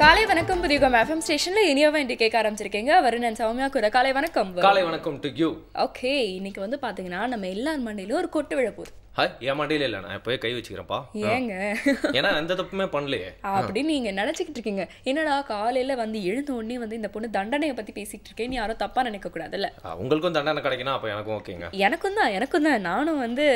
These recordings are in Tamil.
காலை வணக்கம் புதியகம் எஃப்எம் ஸ்டேஷன்ல இனியாவா இன்று கேட்க ஆரம்பிச்சிருக்கீங்க. வருணன் சௌமியா கூட காலை வணக்கம். காலை வணக்கம் டு யூ. ஓகே, இன்னைக்கு வந்து பாத்தீங்கன்னா நம்ம எல்லார் மண்டையிலும் ஒரு கொட்டு விழ போகுது. என் மண்டையில இல்ல, நான் போய் கை வச்சுக்கிறேன்ப்பா. ஏங்க? ஏன்னா எந்த தப்புமே பண்ணலையே அப்படின்னு நீங்க நினைச்சுக்கிட்டு இருக்கீங்க. என்னடா காலையில வந்து எழுந்த உடனே வந்து இந்த பொண்ணு தண்டனையை பத்தி பேசிட்டு இருக்கேன், யாரும் தப்பா நினைக்க கூடாதுல்ல. உங்களுக்கும் தண்டனை கிடைக்கணும், அப்ப எனக்கும் ஓகேங்க. எனக்கும் தான் நானும் வந்து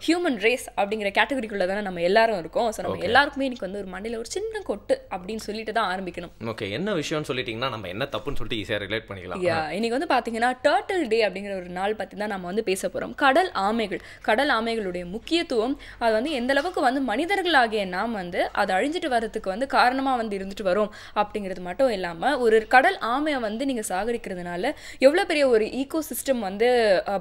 ஹியூமன் ரேஸ் அப்படிங்கிற கேட்டகரிக்குள்ள தானே நம்ம எல்லாரும் இருக்கோம். ஸோ நம்ம எல்லாருக்குமே இன்னைக்கு வந்து ஒரு மண்டையில ஒரு சின்ன கொட்டு அப்படின்னு சொல்லிட்டு தான் ஆரம்பிக்கணும். ஓகே, என்ன விஷயம்னு சொல்லிட்டீங்கன்னா நம்ம என்ன தப்புன்னு சொல்லிட்டு ஈஸியா ரிலேட் பண்ணிக்கலாம். இன்னைக்கு வந்து பாத்தீங்கன்னா டர்ட்டில் டே அப்படிங்கிற ஒரு நாள் பத்தி தான் நம்ம வந்து பேச போறோம். கடல் ஆமைகளுடைய முக்கியத்துவம், அது வந்து எந்த அளவுக்கு வந்து மனிதர்களாகிய நாம் வந்து அது அழிஞ்சிட்டு வர்றதுக்கு வந்து காரணமா வந்து இருந்துட்டு வரும் அப்படிங்கிறது மட்டும் இல்லாம, ஒரு கடல் ஆமையை வந்து நீங்க சாகடிக்கிறதுனால எவ்வளவு பெரிய ஒரு ஈகோ சிஸ்டம் வந்து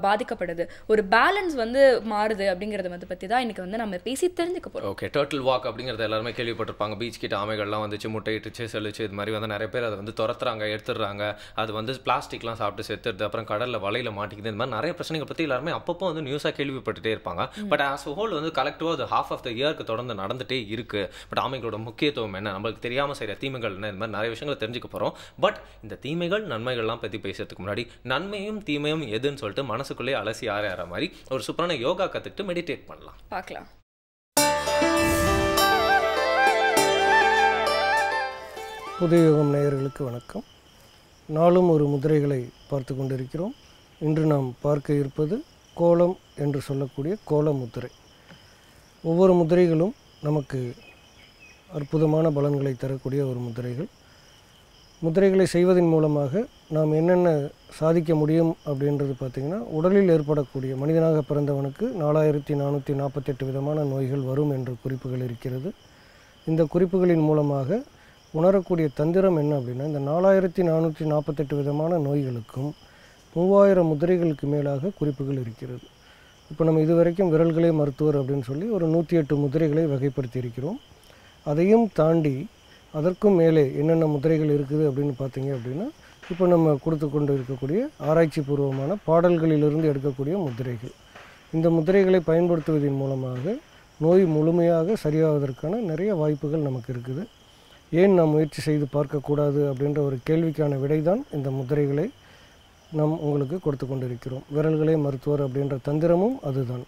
பாதிக்கப்படுது, ஒரு பேலன்ஸ் வந்து மாறுது அப்படிங்கறத வந்து பத்தி தான் இன்னைக்கு வந்து நம்ம பேசி தெரிஞ்சுக்க போறோம். ஓகே, டர்ட்டில் வாக் அப்படிங்கறது எல்லாருமே கேள்விப்பட்டிருப்பாங்க. பீச் கிட்ட ஆமைகள்லாம் வந்துச்சு, முட்டையிட்டுச்சு, செல்லுச்சு, இது மாதிரி வந்து நிறைய பேர் அதை வந்து துரத்துறாங்க, எடுத்துடுறாங்க. அது வந்து பிளாஸ்டிக்லாம் சாப்பிட்டு செத்துடுது, அப்புறம் கடல்ல வலையில மாட்டிக்குது. இந்த மாதிரி நிறைய பிரச்சனைகள் பத்தி எல்லாருமே அப்பப்போ வந்து நியூஸா கேள்விப்பட்டுட்டே இருப்பாங்க. பட் ஆஸ் ஹோல் வந்து கலெக்டிவா அது ஹாஃப் ஆஃப் த இயருக்கு தொடர்ந்து நடந்துட்டே இருக்கு. பட் ஆமைகளோட முக்கியத்துவம் என்ன, நம்மளுக்கு தெரியாம செய்யற தீமைகள் என்ன, இந்த மாதிரி நிறைய விஷயங்களை தெரிஞ்சுக்க போறோம். பட் இந்த தீமைகள் நன்மைகள்லாம் பத்தி பேசுறதுக்கு முன்னாடி நன்மையும் தீமையும் எதுன்னு சொல்லிட்டு மனசுக்குள்ளே அலசி ஆற மாதிரி ஒரு சூப்பரான யோகா கத்துக்கிட்டு மெடிடேட் பண்ணலாம். பார்க்கலாம். புதிய யோகம் நேயர்களுக்கு வணக்கம். நாளும் ஒரு முதிரைகளை பார்த்து கொண்டிருக்கிறோம். இன்று நாம் பார்க்க இருப்பது கோலம் என்று சொல்லக்கூடிய கோல முதிரை. ஒவ்வொரு முதிரைகளும் நமக்கு அற்புதமான பலன்களை தரக்கூடிய ஒரு முதிரைகள். முதிரைகளை செய்வதன் மூலமாக நாம் என்னென்ன சாதிக்க முடியும் அப்படின்றது பார்த்திங்கன்னா, உடலில் ஏற்படக்கூடிய மனிதனாக பிறந்தவனுக்கு 4448 விதமான நோய்கள் வரும் என்ற குறிப்புகள் இருக்கிறது. இந்த குறிப்புகளின் மூலமாக உணரக்கூடிய தந்திரம் என்ன அப்படின்னா, இந்த 4448 விதமான நோய்களுக்கும் 3000 முதிரைகளுக்கு மேலாக குறிப்புகள் இருக்கிறது. இப்போ நம்ம இதுவரைக்கும் விரல்களே மருத்துவர் அப்படின்னு சொல்லி ஒரு 108 முதிரைகளை வகைப்படுத்தி இருக்கிறோம். அதையும் தாண்டி அதற்கும் மேலே என்னென்ன முதிரைகள் இருக்குது அப்படின்னு பார்த்தீங்க அப்படின்னா, இப்போ நம்ம கொடுத்து கொண்டு இருக்கக்கூடிய ஆராய்ச்சி பூர்வமான பாடல்களிலிருந்து எடுக்கக்கூடிய முதிரைகள். இந்த முதிரைகளை பயன்படுத்துவதன் மூலமாக நோய் முழுமையாக சரியாவதற்கான நிறைய வாய்ப்புகள் நமக்கு இருக்குது. ஏன் நாம் முயற்சி செய்து பார்க்கக்கூடாது அப்படின்ற ஒரு கேள்விக்கான விடைதான் இந்த முதிரைகளை நாம் உங்களுக்கு கொடுத்து கொண்டிருக்கிறோம். விரல்களே மருத்துவர் அப்படின்ற தந்திரமும் அதுதான்.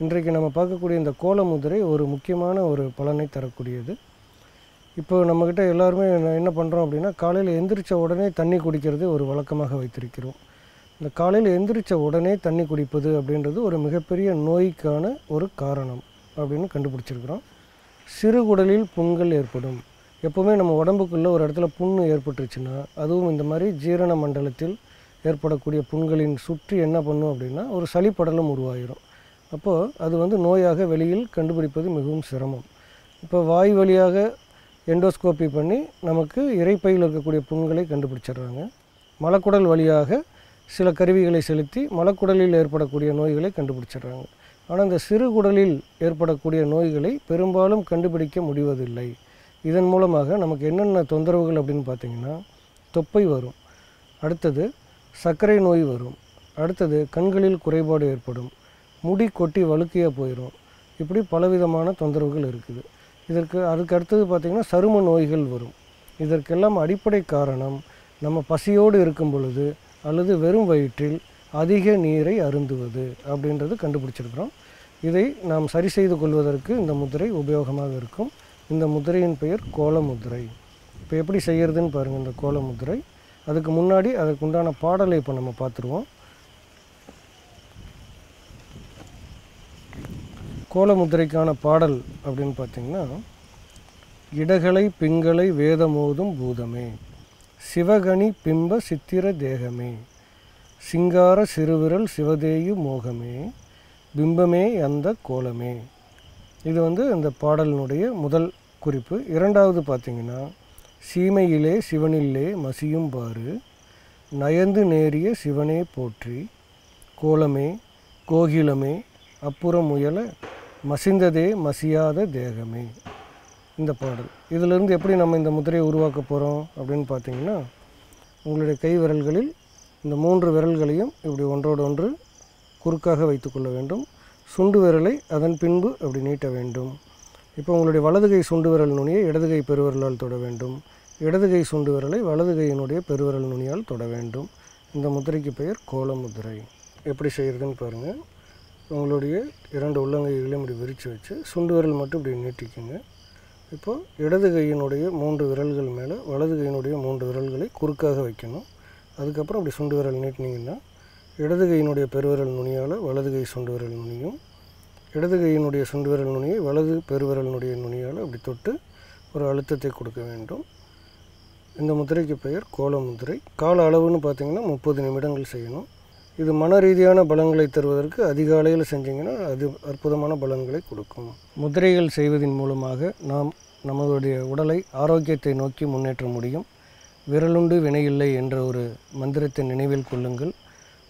இன்றைக்கு நம்ம பார்க்கக்கூடிய இந்த கோல முதிரை ஒரு முக்கியமான ஒரு பலனை தரக்கூடியது. இப்போ நம்மக்கிட்ட எல்லாருமே என்ன பண்ணுறோம் அப்படின்னா, காலையில் எந்திரிச்ச உடனே தண்ணி குடிக்கிறது ஒரு வழக்கமாக வைத்திருக்கிறோம். இந்த காலையில் எந்திரிச்ச உடனே தண்ணி குடிப்பது அப்படின்றது ஒரு மிகப்பெரிய நோய்க்கான ஒரு காரணம் அப்படின்னு கண்டுபிடிச்சிருக்கிறோம். சிறுகுடலில் புண்கள் ஏற்படும். எப்போவுமே நம்ம உடம்புக்குள்ளே ஒரு இடத்துல புண்ணு ஏற்பட்டுருச்சுன்னா, அதுவும் இந்த மாதிரி ஜீரண மண்டலத்தில் ஏற்படக்கூடிய புண்களின் சுற்றி என்ன பண்ணும் அப்படின்னா, ஒரு சளிப்படலம் உருவாகிடும். அப்போது அது வந்து நோயாக வெளியில் கண்டுபிடிப்பது மிகவும் சிரமம். இப்போ வாய் வழியாக எண்டோஸ்கோப்பி பண்ணி நமக்கு இரைப்பையில் இருக்கக்கூடிய புண்களை கண்டுபிடிச்சிடுறாங்க. மலக்குடல் வழியாக சில கருவிகளை செலுத்தி மலக்குடலில் ஏற்படக்கூடிய நோய்களை கண்டுபிடிச்சிடுறாங்க. ஆனால் இந்த சிறுகுடலில் ஏற்படக்கூடிய நோய்களை பெரும்பாலும் கண்டுபிடிக்க முடிவதில்லை. இதன் மூலமாக நமக்கு என்னென்ன தொந்தரவுகள் அப்படின்னு பார்த்திங்கன்னா, தொப்பை வரும், அடுத்தது சர்க்கரை நோய் வரும், அடுத்தது கண்களில் குறைபாடு ஏற்படும், முடி கொட்டி வழுக்கையாக போயிடும். இப்படி பலவிதமான தொந்தரவுகள் இருக்குது. அதுக்கு அடுத்தது பார்த்திங்கன்னா சரும நோய்கள் வரும். இதற்கெல்லாம் அடிப்படை காரணம் நம்ம பசியோடு இருக்கும் பொழுது அல்லது வெறும் வயிற்றில் அதிக நீரை அருந்துவது அப்படின்றது கண்டுபிடிச்சிருக்கிறோம். இதை நாம் சரி செய்து கொள்வதற்கு இந்த முதிரை உபயோகமாக இருக்கும். இந்த முதிரையின் பெயர் கோல முதிரை. இப்போ எப்படி செய்கிறதுன்னு பாருங்கள் இந்த கோல முதிரை. அதுக்கு முன்னாடி அதற்குண்டான பாடலை இப்போ நம்ம பார்த்துருவோம். கோல முதிரைக்கான பாடல் அப்படின்னு பார்த்திங்கன்னா, இடகலை பிங்களை வேதமோதும் பூதமே, சிவகணி பிம்ப சித்திர தேகமே, சிங்கார சிறுவிரல் சிவதேயு மோகமே, பிம்பமே அந்த கோலமே. இது வந்து இந்த பாடலினுடைய முதல் குறிப்பு. இரண்டாவது பார்த்திங்கன்னா, சீமையிலே சிவனில்லே மசியும் பாரு, நயந்து நேரிய சிவனே போற்றி, கோலமே கோகிலமே அப்புறம் முயல மசிந்ததே மசியாத தேகமே. இந்த பாடல் இதிலிருந்து எப்படி நம்ம இந்த முதிரையை உருவாக்க போகிறோம் அப்படின்னு பார்த்திங்கன்னா, உங்களுடைய கை விரல்களில் இந்த 3 விரல்களையும் இப்படி ஒன்றோடு ஒன்று குறுக்காக வைத்துக்கொள்ள வேண்டும். சுண்டு விரலை அதன் பின்பு அப்படி நீட்ட வேண்டும். இப்போ உங்களுடைய வலது கை சுண்டு விரல் நுனியை இடது கை பெருவிரலால் தொட வேண்டும். இடது கை சுண்டு விரலை வலது கையினுடைய பெருவிரல் நுனியால் தொட வேண்டும். இந்த முத்திரைக்கு பெயர் கோல முத்திரை. எப்படி செய்கிறதுன்னு பாருங்கள். உங்களுடைய 2 உள்ளங்கைகளையும் இப்படி விரித்து வச்சு சுண்டு விரல் மட்டும் இப்படி நீட்டிக்குங்க. இப்போது இடது கையினுடைய 3 விரல்கள் மேலே வலது கையினுடைய 3 விரல்களை குறுக்காக வைக்கணும். அதுக்கப்புறம் அப்படி சுண்டு விரல் நீட்டினீங்கன்னா இடது கையினுடைய பெருவிரல் நுனியால் வலது கை சுண்டு விரல் நுனியும், இடது கையினுடைய சுண்டு விரல் நுனியை வலது பெருவிரலினுடைய நுனியால் அப்படி தொட்டு ஒரு அழுத்தத்தை கொடுக்க வேண்டும். இந்த முத்திரைக்கு பெயர் கோல முத்திரை. கால அளவுன்னு பார்த்திங்கன்னா 30 நிமிடங்கள் செய்யணும். இது மன ரீதியான பலன்களை தருவதற்கு அதிகாலையில் செஞ்சிங்கன்னா அது அற்புதமான பலன்களை கொடுக்கும். முத்திரைகள் செய்வதன் மூலமாக நாம் நம்மளுடைய உடலை ஆரோக்கியத்தை நோக்கி முன்னேற்ற முடியும். விரலுண்டு வினையில்லை என்ற ஒரு மந்திரத்தை நினைவில் கொள்ளுங்கள்.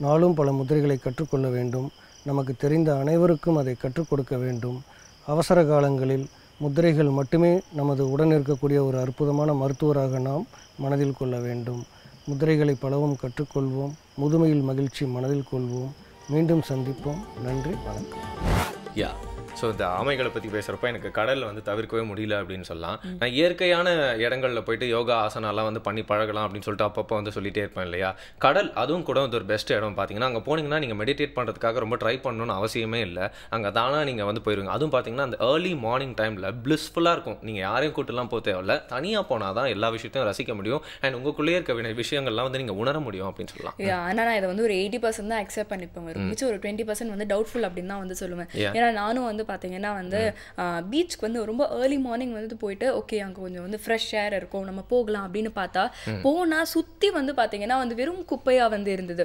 நாளும் பல முத்திரைகளை கற்றுக்கொள்ள வேண்டும். நமக்கு தெரிந்த அனைவருக்கும் அதை கற்றுக் கொடுக்க வேண்டும். அவசர காலங்களில் முத்திரைகள் மட்டுமே நமது உடன் இருக்கக்கூடிய ஒரு அற்புதமான மருத்துவராக நாம் மனதில் கொள்ள வேண்டும். முத்திரைகளை பலவும் கற்றுக்கொள்வோம். முதுமையில் மகிழ்ச்சி மனதில் கொள்வோம். மீண்டும் சந்திப்போம். நன்றி, வணக்கம். ஸோ இந்த ஆமைகளை பற்றி பேசுகிறப்ப எனக்கு கடலில் வந்து தவிர்க்கவே முடியல அப்படின்னு சொல்லலாம். நான் இயற்கையான இடங்களில் போயிட்டு யோகா ஆசனாலாம் வந்து பண்ணி பழகலாம் அப்படின்னு சொல்லிட்டு அப்பப்போ வந்து சொல்லிகிட்டே இருப்பேன் இல்லையா. கடல் அதுவும் கூட வந்து ஒரு பெஸ்ட் இடம். பார்த்தீங்கன்னா அங்கே போனீங்கன்னா நீங்கள் மெடிடேட் பண்ணுறதுக்காக ரொம்ப ட்ரை பண்ணணும்னு அவசியமே இல்லை. அங்கே தானாக நீங்கள் வந்து போயிடுவீங்க. அதுவும் பார்த்தீங்கன்னா அந்த ஏர்லி மார்னிங் டைமில் பிளிஸ்ஃபுல்லாக இருக்கும். நீங்கள் யாரையும் கூட்டலாம் போக தேவையில்ல. தனியாக போனால் தான் எல்லா விஷயத்தையும் ரசிக்க முடியும். அண்ட் உங்களுக்குள்ளேயே இருக்க விஷயங்கள்லாம் வந்து நீங்கள் உணர முடியும் அப்படின்னு சொல்லலாம். ஆனால் நான் இதை வந்து ஒரு 80% தான் அக்செப்ட் பண்ணிப்பேன். மிச்சம் ஒரு 20% வந்து டவுட்ஃபுல் அப்படின்னு தான் வந்து சொல்லுவேன். ஏன்னா நானும் வந்து பார்த்தீங்கன்னா வந்து பீச்சுக்கு வந்து ரொம்ப ஏர்லி மார்னிங் வந்து போயிட்டு ஓகே அங்கே கொஞ்சம் வந்து ஃப்ரெஷ் ஏர் இருக்கும் நம்ம போகலாம் அப்படின்னு பார்த்தா போனால் சுற்றி வந்து பார்த்தீங்கன்னா வந்து வெறும் குப்பையாக வந்து இருந்தது.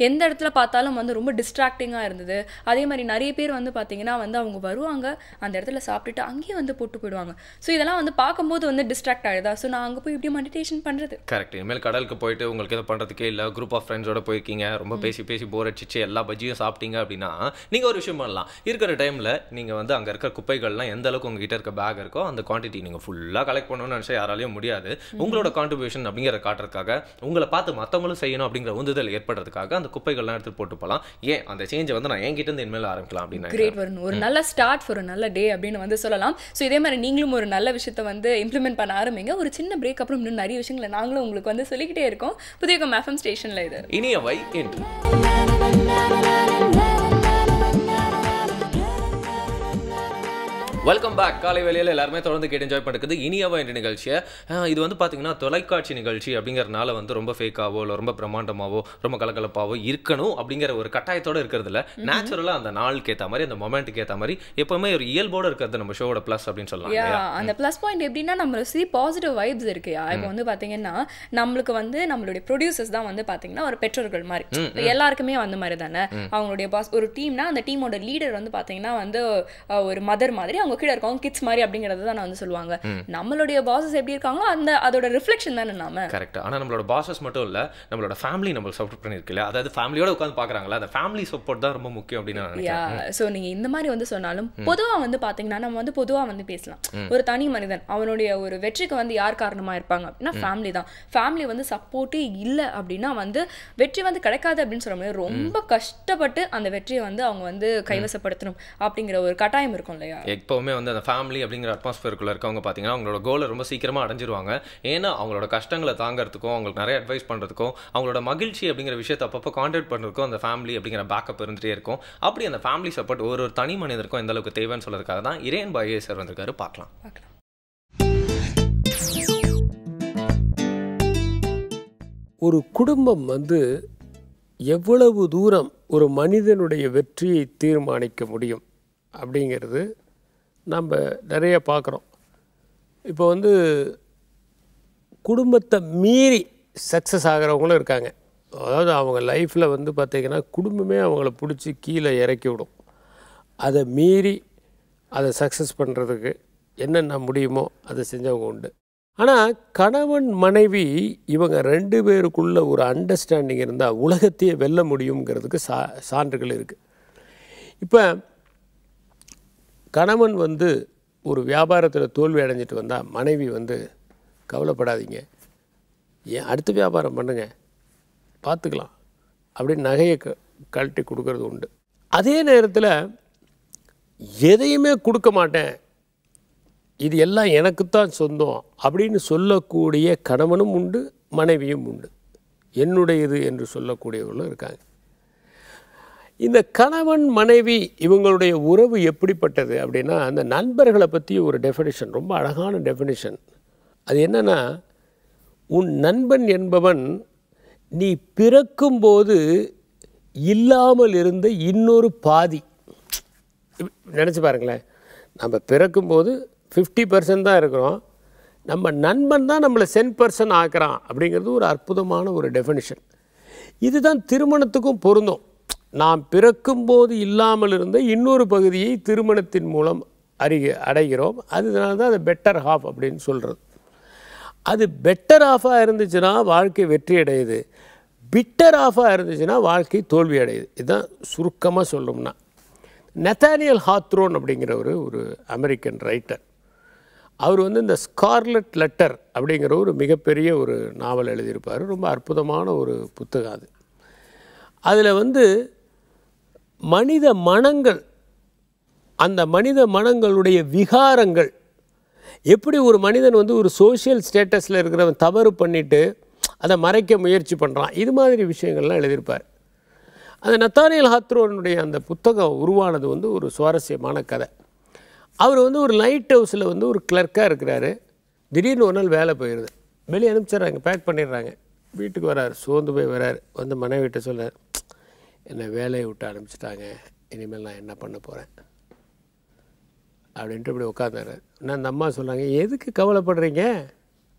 எந்த இடத்துல பார்த்தாலும் வந்து ரொம்ப டிஸ்ட்ராக்டிங்காக இருந்தது. அதே மாதிரி நிறைய பேர் வந்து பார்த்தீங்கன்னா வந்து அவங்க வருவாங்க அந்த இடத்துல சாப்பிட்டுட்டு அங்கேயே வந்து போட்டு போயிடுவாங்க. ஸோ இதெல்லாம் வந்து பார்க்கும்போது வந்து டிஸ்ட்ராக்ட் ஆகிடுதா. ஸோ நான் அங்கே போய் இப்படி மெடிடேஷன் பண்ணுறது கரெக்ட். இனிமேல் கடலுக்கு போயிட்டு உங்களுக்கு எதுவும் பண்ணுறதுக்கே இல்லை, குரூப் ஆஃப் ஃப்ரெண்ட்ஸோட போயிருக்கீங்க, ரொம்ப பேசி பேசி போர் அடிச்சிச்சு, எல்லா பஜ்ஜியும் சாப்பிட்டீங்க அப்படின்னா நீங்கள் ஒரு விஷயம் பண்ணலாம். இருக்கிற டைமில் நீங்கள் வந்து அங்கே இருக்க குப்பைகள்லாம் எந்த அளவுக்கு உங்ககிட்ட இருக்க பேக் இருக்கோ அந்த குவான்டிட்டி நீங்கள் ஃபுல்லாக கலெக்ட் பண்ணணும்னு நினச்சா யாராலையும் முடியாது. உங்களோட கான்ட்ரிபியூஷன் அப்படிங்கிற காட்டுறதுக்காக உங்களை பார்த்து மற்றவங்களும் செய்யணும் அப்படிங்கிற உந்துதல் ஏற்படுறதுக்காக அந்த குப்பைகள்லாம் எடுத்து போட்டு போகலாம். ஏன் அந்த சேஞ்சை வந்து நான் என்கிட்ட இருந்து இனிமேல் ஆரம்பிக்கலாம் அப்படின்னு கிரேட் வரணும். ஒரு நல்ல ஸ்டார்ட் ஃபார் ஒரு நல்ல டே அப்படின்னு வந்து சொல்லலாம். ஸோ இதே மாதிரி நீங்களும் ஒரு நல்ல விஷயத்தை வந்து இம்ப்ளிமெண்ட் பண்ண ஆரம்பிங்க. ஒரு சின்ன பிரேக் அப்புறம் இன்னும் நிறைய விஷயங்களை நாங்களும் உங்களுக்கு வந்து சொல்லிக்கிட்டே இருக்கோம். புதிய FM ஸ்டேஷனில் இது இனியவை என்று வெல்கம் பேக். காலை வேலையில் எல்லாருமே தொடர்ந்து கேட்டு என்ஜாய் பண்ணுறது இனியவா என்ற நிகழ்ச்சியை. இது வந்து பார்த்தீங்கன்னா தொலைக்காட்சி நிகழ்ச்சி அப்படிங்கிறனால வந்து ரொம்ப ஃபேக்காவோ இல்லை ரொம்ப பிரம்மாண்டமாவோ ரொம்ப கலகலப்பாவோ இருக்கணும் அப்படிங்கிற ஒரு கட்டாயத்தோடு இருக்கிறதுல நேச்சுரலாக அந்த நாளுக்கு ஏற்ற மாதிரி அந்த மொமெண்ட்டுக்கு ஏற்ற மாதிரி எப்பவுமே ஒரு இயல்போடு இருக்கிறது நம்ம ஷோவோட ப்ளஸ் அப்படின்னு சொல்லலாம். அந்த ப்ளஸ் பாயிண்ட் எப்படின்னா நம்ம பாசிட்டிவ் வைப்ஸ் இருக்கு. இப்போ வந்து பார்த்தீங்கன்னா நம்மளுக்கு வந்து நம்மளுடைய ப்ரொடியூசர்ஸ் தான் வந்து பார்த்தீங்கன்னா ஒரு பெற்றோர்கள் மாதிரி எல்லாருக்குமே அந்த மாதிரி தானே. அவங்களுடைய பாஸ் ஒரு டீம்னா அந்த டீமோட லீடர் வந்து பார்த்தீங்கன்னா வந்து ஒரு மதர் மாதிரி அவங்க கீழே இருக்கவங்க கிட்ஸ் மாதிரி அப்படிங்கறத தான் வந்து சொல்லுவாங்க. நம்மளுடைய பாசஸ் எப்படி இருக்காங்களோ அந்த அதோட ரிஃப்ளெக்ஷன் தானே நாம. கரெக்ட். ஆனா நம்மளோட பாசஸ் மட்டும் இல்ல, நம்மளோட ஃபேமிலி நம்ம சப்போர்ட் பண்ணிருக்கல, அதாவது ஃபேமிலியோட உட்கார்ந்து பாக்குறாங்களா, அந்த ஃபேமிலி சப்போர்ட் தான் ரொம்ப முக்கியம் அப்படின்னு நான் நினைக்கிறேன். சோ நீங்க இந்த மாதிரி வந்து சொன்னாலும் பொதுவா வந்து பாத்தீங்கன்னா நம்ம வந்து பொதுவா வந்து பேசலாம். ஒரு தனி மனிதன் அவனுடைய ஒரு வெற்றிக்கு வந்து யார் காரணமா இருப்பாங்க அப்படின்னா ஃபேமிலி தான். ஃபேமிலி வந்து சப்போர்ட்டே இல்ல அப்படின்னா வந்து வெற்றி வந்து கிடைக்காது அப்படின்னு சொல்ல முடியாது. ரொம்ப கஷ்டப்பட்டு அந்த வெற்றியை வந்து அவங்க வந்து கைவசப்படுத்தணும் அப்படிங்கிற ஒரு கட்டாயம் இருக்கும் இல்லையா. எப்பவுமே வந்து அந்த ஃபேமிலி அப்படிங்கிற அட்மாஸ்பியருக்குள்ள இருக்கவங்க பார்த்தீங்கன்னா அவங்களோட கோலை ரொம்ப சீக்கிரமாக அடைஞ்சிருவாங்க. ஏன்னா அவங்களோட கஷ்டங்களை தாங்கிறதுக்கும் அவங்களுக்கு நிறைய அட்வைஸ் பண்ணுறதுக்கும் அவங்களோட மகிழ்ச்சி அப்படிங்கிற விஷயத்தை அப்பப்போ கான்டாக்ட் பண்ணுறதுக்கும் அந்த ஃபேமிலி அப்படிங்கிற பேக்கப் இருந்துகிட்டே இருக்கும். அப்படி அந்த ஃபேமிலி சப்போர்ட் ஒரு தனி மனிதருக்கும் எந்த அளவுக்கு தேவைன்னு சொல்றதுக்காக தான் இரேன் பாயே சார் வந்திருக்காரு. பார்க்கலாம். ஒரு குடும்பம் வந்து எவ்வளவு தூரம் ஒரு மனிதனுடைய வெற்றியை தீர்மானிக்க முடியும் அப்படிங்கிறது நம்ம நிறைய பார்க்குறோம். இப்போ வந்து குடும்பத்தை மீறி சக்ஸஸ் ஆகிறவங்களும் இருக்காங்க. அதாவது அவங்க லைஃப்பில் வந்து பார்த்திங்கன்னா குடும்பமே அவங்கள பிடிச்சி கீழே இறக்கி விடும். அதை மீறி அதை சக்ஸஸ் பண்ணுறதுக்கு என்னென்ன முடியுமோ அதை செஞ்சவங்க உண்டு. ஆனால் கணவன் மனைவி இவங்க 2 பேருக்குள்ள ஒரு அண்டர்ஸ்டாண்டிங் இருந்தால் உலகத்தையே வெல்ல முடியுங்கிறதுக்கு சான்றுகள் இருக்குது. இப்போ கணவன் வந்து ஒரு வியாபாரத்தில் தோல்வி அடைஞ்சிட்டு வந்தால் மனைவி வந்து கவலைப்படாதீங்க, ஏன் அடுத்த வியாபாரம் பண்ணுங்க, பார்த்துக்கலாம் அப்படின்னு நகையை கழட்டி கொடுக்கறது உண்டு. அதே நேரத்தில் எதையுமே கொடுக்க மாட்டேன் இது எல்லாம் எனக்குத்தான் சொந்தம் அப்படின்னு சொல்லக்கூடிய கணவனும் உண்டு, மனைவியும் உண்டு. என்னுடையது என்று சொல்லக்கூடியவர்களும் இருக்காங்க. இந்த கணவன் மனைவி இவங்களுடைய உறவு எப்படிப்பட்டது அப்படின்னா, அந்த நண்பர்களை பற்றி ஒரு டெஃபினிஷன், ரொம்ப அழகான டெஃபினிஷன். அது என்னென்னா, உன் நண்பன் என்பவன் நீ பிறக்கும்போது இல்லாமல் இருந்த இன்னொரு பாதி. நினச்சி பாருங்களேன், நம்ம பிறக்கும்போது 50% தான் இருக்கிறோம், நம்ம நண்பன் தான் நம்மளை 10% ஆக்குறான் அப்படிங்கிறது ஒரு அற்புதமான ஒரு டெஃபினிஷன். இதுதான் திருமணத்துக்கும் பொருந்தும். நாம் பிறக்கும்போது இல்லாமல் இருந்த இன்னொரு பகுதியை திருமணத்தின் மூலம் அடைகிறோம். அதனால தான் அது பெட்டர் ஹாஃப் அப்படின்னு சொல்கிறது. அது பெட்டர் ஆஃபாக இருந்துச்சுன்னா வாழ்க்கை வெற்றி அடையுது, பிட்டர் ஆஃபாக இருந்துச்சுன்னா வாழ்க்கை தோல்வி அடையுது. இதுதான் சுருக்கமாக சொல்லணும்னா. நெத்தானியல் ஹாத்ரோன் அப்படிங்கிறவர் ஒரு அமெரிக்கன் ரைட்டர். அவர் இந்த ஸ்கார்லெட் லெட்டர் அப்படிங்கிற ஒரு மிகப்பெரிய ஒரு நாவல் எழுதியிருப்பார். ரொம்ப அற்புதமான ஒரு புத்தகம் அது. அதில் மனித மனங்கள், அந்த மனித மனங்களுடைய விகாரங்கள், எப்படி ஒரு மனிதன் ஒரு சோஷியல் ஸ்டேட்டஸில் இருக்கிறவன் தவறு பண்ணிவிட்டு அதை மறைக்க முயற்சி பண்ணுறான், இது மாதிரி விஷயங்கள்லாம் எழுதியிருப்பார். அந்த நத்தானியல் ஹாத்ரோனுடைய அந்த புத்தகம் உருவானது ஒரு சுவாரஸ்யமான கதை. அவர் ஒரு லைட் ஹவுஸில் ஒரு கிளர்க்காக இருக்கிறாரு. திடீர்னு ஒரு நாள் வேலை போயிடுது, வெளியே அனுப்பிச்சிட்றாங்க, பேக் பண்ணிடுறாங்க. வீட்டுக்கு வராரு, சோர்ந்து போய் வராரு. மனைவிட்ட சொல்கிறார், என்னை வேலையை விட்டு அனுப்பிச்சிட்டாங்க, இனிமேல் நான் என்ன பண்ண போகிறேன் அப்படின்ட்டு இப்படி உட்காந்தாரு. நான் அந்த அம்மா சொல்கிறாங்க, எதுக்கு கவலைப்படுறீங்க,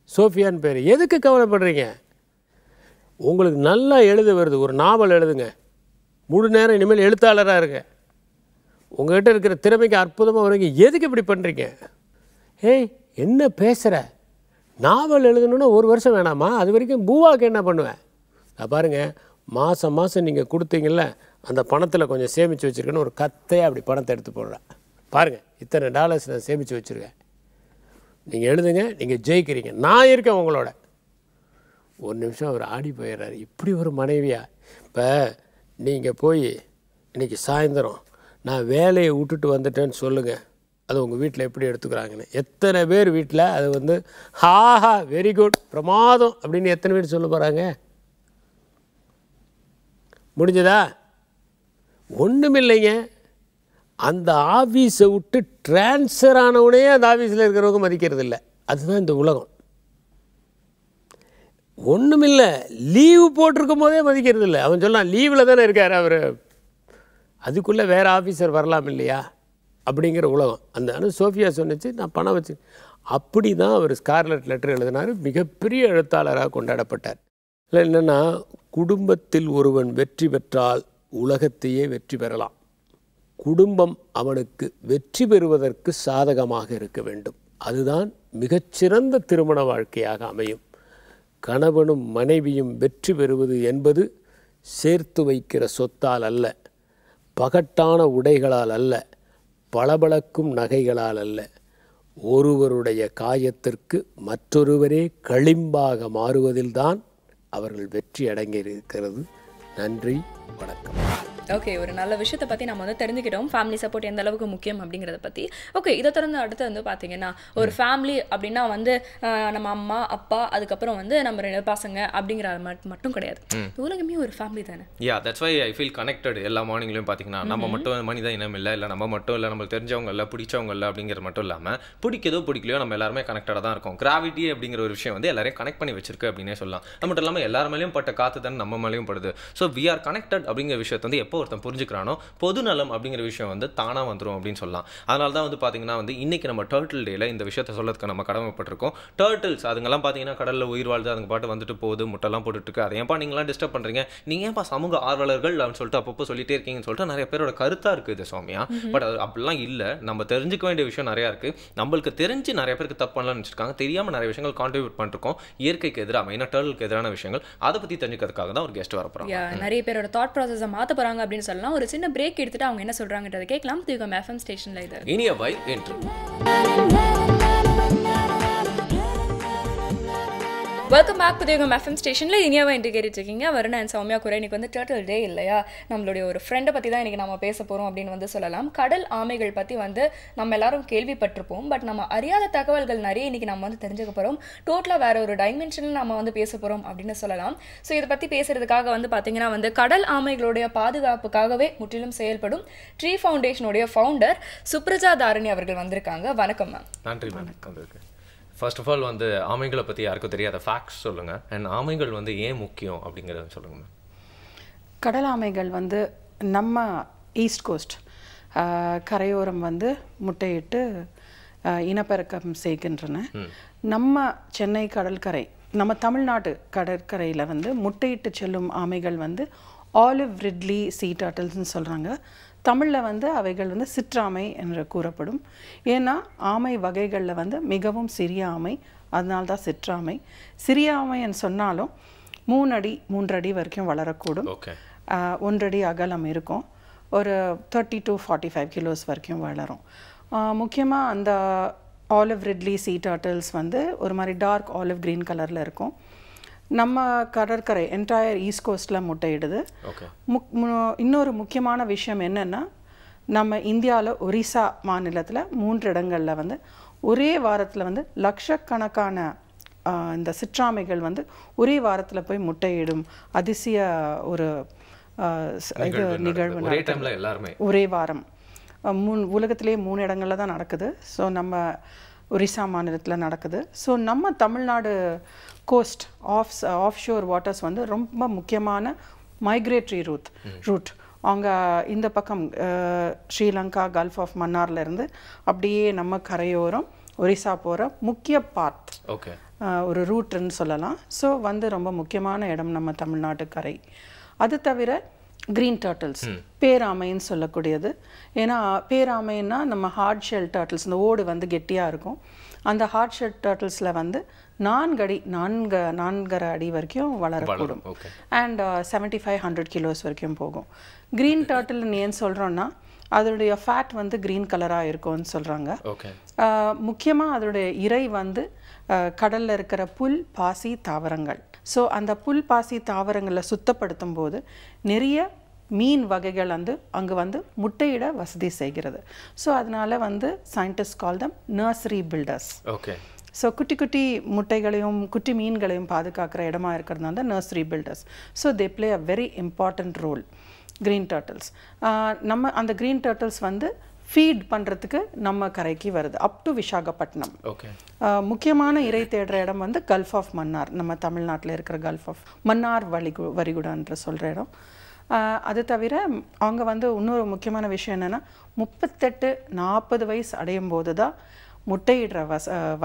சோஃபியான்னு பேர், எதுக்கு கவலைப்படுறீங்க, உங்களுக்கு நல்லா எழுத வருது, ஒரு நாவல் எழுதுங்க, முழு நேரம் இனிமேல் எழுத்தாளராக இருங்க, உங்கள்கிட்ட இருக்கிற திறமைக்கு அற்புதமாக வருங்க, எதுக்கு இப்படி பண்ணுறீங்க, ஏய் என்ன பேசுகிற, நாவல் எழுதணுன்னா 1 வருஷம் வேணாமா, அது வரைக்கும் பூவாக்கு என்ன பண்ணுவேன், நான் பாருங்கள் மாதம் மாதம் நீங்கள் கொடுத்தீங்கல்ல அந்த பணத்தில் கொஞ்சம் சேமித்து வச்சுருக்கேன்னு ஒரு கத்தையாக அப்படி பணத்தை எடுத்து போடுறேன், பாருங்கள் இத்தனை $, நான் சேமித்து வச்சுருக்கேன், நீங்கள் எழுதுங்க, நீங்கள் ஜெயிக்கிறீங்க, நான் இருக்கேன் உங்களோட. 1 நிமிஷம் அவர் ஆடி போயிடுறாரு. இப்படி ஒரு மனைவியா? இப்போ நீங்கள் போய் இன்றைக்கி சாயந்தரம் நான் வேலையை விட்டுட்டு வந்துட்டேன்னு சொல்லுங்கள், அது உங்கள் வீட்டில் எப்படி எடுத்துக்கிறாங்கன்னு. எத்தனை பேர் வீட்டில் அது ஹாஹா வெரி குட் பிரமாதம் அப்படின்னு எத்தனை பேர் சொல்ல போகிறாங்க? முடிஞ்சதா? ஒன்றுமில்லைங்க. அந்த ஆஃபீஸை விட்டு டிரான்ஸ்ஃபர் ஆனவுடனே அந்த ஆஃபீஸில் இருக்கிறவங்க மதிக்கிறது இல்லை. அதுதான் இந்த உலகம். ஒன்றுமில்லை, லீவு போட்டிருக்கும் போதே மதிக்கிறது இல்லை. அவன் சொன்னான் லீவில் தானே இருக்கார் அவர், அதுக்குள்ளே வேறு ஆஃபீஸர் வரலாம் இல்லையா அப்படிங்கிற உலகம். அந்த சோஃபியா சொன்னிச்சு, நான் பணம் வச்சு. அப்படி தான் அவர் ஸ்கார்லெட் லெட்டர் எழுதினார். மிகப்பெரிய எழுத்தாளராக கொண்டாடப்பட்டார். இல்லை என்னென்னா, குடும்பத்தில் ஒருவன் வெற்றி பெற்றால் உலகத்தையே வெற்றி பெறலாம். குடும்பம் அவனுக்கு வெற்றி பெறுவதற்கு சாதகமாக இருக்க வேண்டும். அதுதான் மிகச்சிறந்த திருமண வாழ்க்கையாக அமையும். கணவனும் மனைவியும் வெற்றி பெறுவது என்பது சேர்த்து வைக்கிற சொத்தால் அல்ல, பகட்டான உடைகளால் அல்ல, பளபளக்கும் நகைகளால் அல்ல. ஒருவருடைய காயத்திற்கு மற்றொருவரே களிம்பாக மாறுவதில்தான் அவர்கள் வெற்றி அடங்கியிருக்கிறது. நன்றி, வணக்கம். ஓகே, ஒரு நல்ல விஷயத்தை பற்றி நம்ம தெரிஞ்சுக்கிட்டோம், ஃபேமிலி சப்போர்ட் எந்த அளவுக்கு முக்கியம் அப்படிங்கிறத பற்றி. ஓகே, இதை தொடர்ந்து அடுத்து பார்த்தீங்கன்னா, ஒரு ஃபேமிலி அப்படின்னா நம்ம அம்மா அப்பா அதுக்கப்புறம் நம்ம 2 பசங்க அப்படிங்கிற மட்டும் கிடையாது, உலகமே ஒரு ஃபேமிலி தானே. That's why I feel connected. எல்லா மார்னிங்லையும் பார்த்தீங்கன்னா நம்ம மட்டும் மனித இனம் இல்லை நம்ம மட்டும் இல்லை, நம்மளுக்கு தெரிஞ்சவங்க இல்லை, பிடிச்சவங்க இல்லை அப்படிங்கிறது மட்டும் இல்லாமல் பிடிக்கதோ பிடிக்கலையோ நம்ம எல்லாருமே கனெக்டடாக தான் இருக்கும். கிராவிட்டி அப்படிங்கிற ஒரு விஷயம் எல்லாரையும் கனெக்ட் பண்ணி வச்சிருக்கு அப்படின்னே சொல்லலாம். அது மட்டும் இல்லாமல் எல்லார் மேலேயும் பட்ட காற்று தான் நம்ம மேலேயும் படுது. ஸோ வி ஆர் கனெக்டட் அப்படிங்கிற விஷயத்தை எப்போ ஒருத்தன் புரிஞ்சுக்கிறானோ பொது நலம் அப்படிங்கிற விஷயம் தானா வந்துடும் அப்படின்னு சொல்லலாம். அதனால தான் பார்த்தீங்கன்னா இன்னைக்கு நம்ம டர்ட்டில் டேல இந்த விஷயத்தை சொல்லறதுக்கு நம்ம கடமைப்பட்டிருக்கோம். டர்ட்டில்ஸ் அதுங்கெல்லாம் பார்த்தீங்கன்னா கடலில் உயிர் வாழ்ந்து அதுங்க பாட்டு வந்துட்டு போகுது, முட்டைலாம் போட்டுட்டு இருக்கு. அதை ஏன்பா நீங்களாம் டிஸ்டர்ப் பண்ணுறீங்க, நீங்கள் ஏன்பா சமூக ஆர்வலர்கள் அப்படின்னு சொல்லிட்டு அப்பப்போ சொல்லிட்டே இருக்கீங்கன்னு சொல்லிட்டு நிறைய பேரோட கருத்தாக இருக்குது சௌமியா. பட் அது அப்படிலாம் இல்லை. நம்ம தெரிஞ்சுக்க வேண்டிய விஷயம் நிறையா இருக்குது. நம்மளுக்கு தெரிஞ்சு நிறைய பேருக்கு தப்பு பண்ணலாம்னு வச்சிருக்காங்க, தெரியாமல் நிறைய விஷயங்கள் கான்ட்ரிபியூட் பண்ணிருக்கோம். இயற்கைக்கு எதிராக மெயினாக டர்ட்டிலுக்கு எதிரான விஷயங்கள், அதை பற்றி தெரிஞ்சுக்கிறதுக்காக தான் ஒரு கெஸ்ட் வர போகிறாங்க. நிறைய பேரோட தாட் ப்ராசஸை மாற்ற போகிறாங்க அப்படின்னு சொல்லலாம். ஒரு சின்ன பிரேக் எடுத்துட்டு அவங்க என்ன சொல்றாங்கன்றதை கேட்கலாம். திகம் FM ஸ்டேஷன்ல இது இனிய வைப் என்று. வெல்கம் பேக் புதியகம் எஃப்எம் ஸ்டேஷனில் இனியாவை இன்டிகேட் இருக்கீங்க. வருண் அண்ட் சௌமியா குறை. இன்னைக்கு வந்து டர்ட்டில் டே இல்லையா, நம்மளுடைய ஒரு ஃப்ரெண்டை பற்றி தான் இன்றைக்கி நம்ம பேச போகிறோம் அப்படின்னு வந்து சொல்லலாம். கடல் ஆமைகள் பற்றி வந்து நம்ம எல்லாரும் கேள்விப்பட்டிருப்போம், பட் நம்ம அறியாத தகவல்கள் நிறைய இன்றைக்கி நம்ம வந்து தெரிஞ்சுக்க போகிறோம். டோட்டலாக வேறு ஒரு டைமென்ஷனில் நம்ம வந்து பேச போகிறோம் அப்படின்னு சொல்லலாம். ஸோ இதை பற்றி பேசுகிறதுக்காக வந்து பார்த்தீங்கன்னா வந்து கடல் ஆமைகளுடைய பாதுகாப்புக்காகவே முற்றிலும் செயல்படும் ட்ரீ ஃபவுண்டேஷனுடைய ஃபவுண்டர் சுப்ரஜா தாரணி அவர்கள் வந்திருக்காங்க. வணக்கம் மேம். நன்றி வணக்கம். ஃபர்ஸ்ட் ஆஃப் ஆல் வந்து ஆமைகளை பற்றி யாருக்கும் தெரியாத ஃபேக்ட்ஸ் சொல்லுங்கள், அண்ட் ஆமைகள் வந்து ஏன் முக்கியம் அப்படிங்கிறத சொல்லுங்கள் மேம். கடல் ஆமைகள் வந்து நம்ம ஈஸ்ட் கோஸ்ட் கரையோரம் வந்து முட்டையிட்டு இனப்பெருக்கம் செய்கின்றன. நம்ம சென்னை கடற்கரை, நம்ம தமிழ்நாட்டு கடற்கரையில் வந்து முட்டையிட்டு செல்லும் ஆமைகள் வந்து ஆலிவ் ரிட்லி சீ டர்ட்டில்ஸ்ன்னு சொல்கிறாங்க. தமிழில் வந்து அவைகள் வந்து சிற்றாமை என்று கூறப்படும். ஏன்னா ஆமை வகைகளில் வந்து மிகவும் சிறிய ஆமை, அதனால்தான் சிற்றாமை. சிறிய ஆமைன்னு சொன்னாலும் 3 அடி 3 அடி வரைக்கும் வளரக்கூடும். 1 அடி அகலம் இருக்கும். ஒரு 30 to 45 கிலோஸ் வரைக்கும் வளரும். முக்கியமாக அந்த ஆலிவ் ரிட்லி சீ டர்ட்டில்ஸ் வந்து ஒரு மாதிரி டார்க் ஆலிவ் க்ரீன் கலரில் இருக்கும். நம்ம கடற்கரை என்டையர் ஈஸ்ட் கோஸ்டில் முட்டையிடுது. இன்னொரு முக்கியமான விஷயம் என்னென்னா, நம்ம இந்தியாவில் ஒரிசா மாநிலத்தில் 3 இடங்களில் வந்து ஒரே வாரத்தில் வந்து லட்சக்கணக்கான இந்த சிற்றாமைகள் வந்து ஒரே வாரத்தில் போய் முட்டையிடும் அதிசய ஒரு நிகழ்வு எல்லாருமே ஒரே வாரம். உலகத்திலே 3 இடங்களில் தான் நடக்குது. ஸோ நம்ம ஒரிசா மாநிலத்தில் நடக்குது. ஸோ நம்ம Tamil Nadu coast offshore waters வந்து ரொம்ப முக்கியமான மைக்ரேட்டரி ரூட். அவங்க இந்த பக்கம் ஸ்ரீலங்கா கல்ஃப் ஆஃப் மன்னார்லேருந்து அப்படியே நம்ம கரையோரம் ஒரிசா போகிற முக்கிய பாத் ஒரு ரூட்டுன்னு சொல்லலாம். ஸோ வந்து ரொம்ப முக்கியமான இடம் நம்ம தமிழ்நாட்டு கரை. அது தவிர க்ரீன் டர்ட்டில்ஸ், பேராமைன்னு சொல்லக்கூடியது. ஏன்னா பேராமைன்னா நம்ம ஹார்ட் ஷெல் டர்ட்டில்ஸ், இந்த ஓடு வந்து கெட்டியாக இருக்கும். அந்த ஹார்ட் ஷெல் டர்ட்டில்ஸில் வந்து 4.5 அடி வரைக்கும் வளரக்கூடும். அண்ட் 75-100 கிலோஸ் வரைக்கும் போகும். க்ரீன் டர்ட்டில்னு ஏன் சொல்கிறோன்னா அதோடைய ஃபேட் வந்து க்ரீன் கலராக இருக்கும்னு சொல்கிறாங்க. முக்கியமாக அதோடைய இறை வந்து கடலில் இருக்கிற புல், பாசி, தாவரங்கள். ஸோ அந்த புல், பாசி, தாவரங்களை சுத்தப்படுத்தும் போது நிறைய மீன் வகைகள் வந்து அங்கே வந்து முட்டையிட வசதி செய்கிறது. ஸோ அதனால் வந்து scientist call them nursery builders. So குட்டி குட்டி முட்டைகளையும் குட்டி மீன்களையும் பாதுகாக்கிற இடமா இருக்கிறதுனால தான் nursery builders. So they play a very important role green turtles. நம்ம அந்த க்ரீன் டர்ட்டில்ஸ் வந்து ஃபீட் பண்ணுறதுக்கு நம்ம கரைக்கு வருது அப் டு விசாகப்பட்டினம். முக்கியமான இறை தேடுற இடம் வந்து கல்ஃப் ஆஃப் மன்னார், நம்ம தமிழ்நாட்டில் இருக்கிற கல்ஃப் ஆஃப் மன்னார் வரிகுடான்ற சொல்கிற இடம். அது தவிர அவங்க வந்து இன்னொரு முக்கியமான விஷயம் என்னென்னா 38-40 வயசு அடையும் போது தான் முட்டையிடுற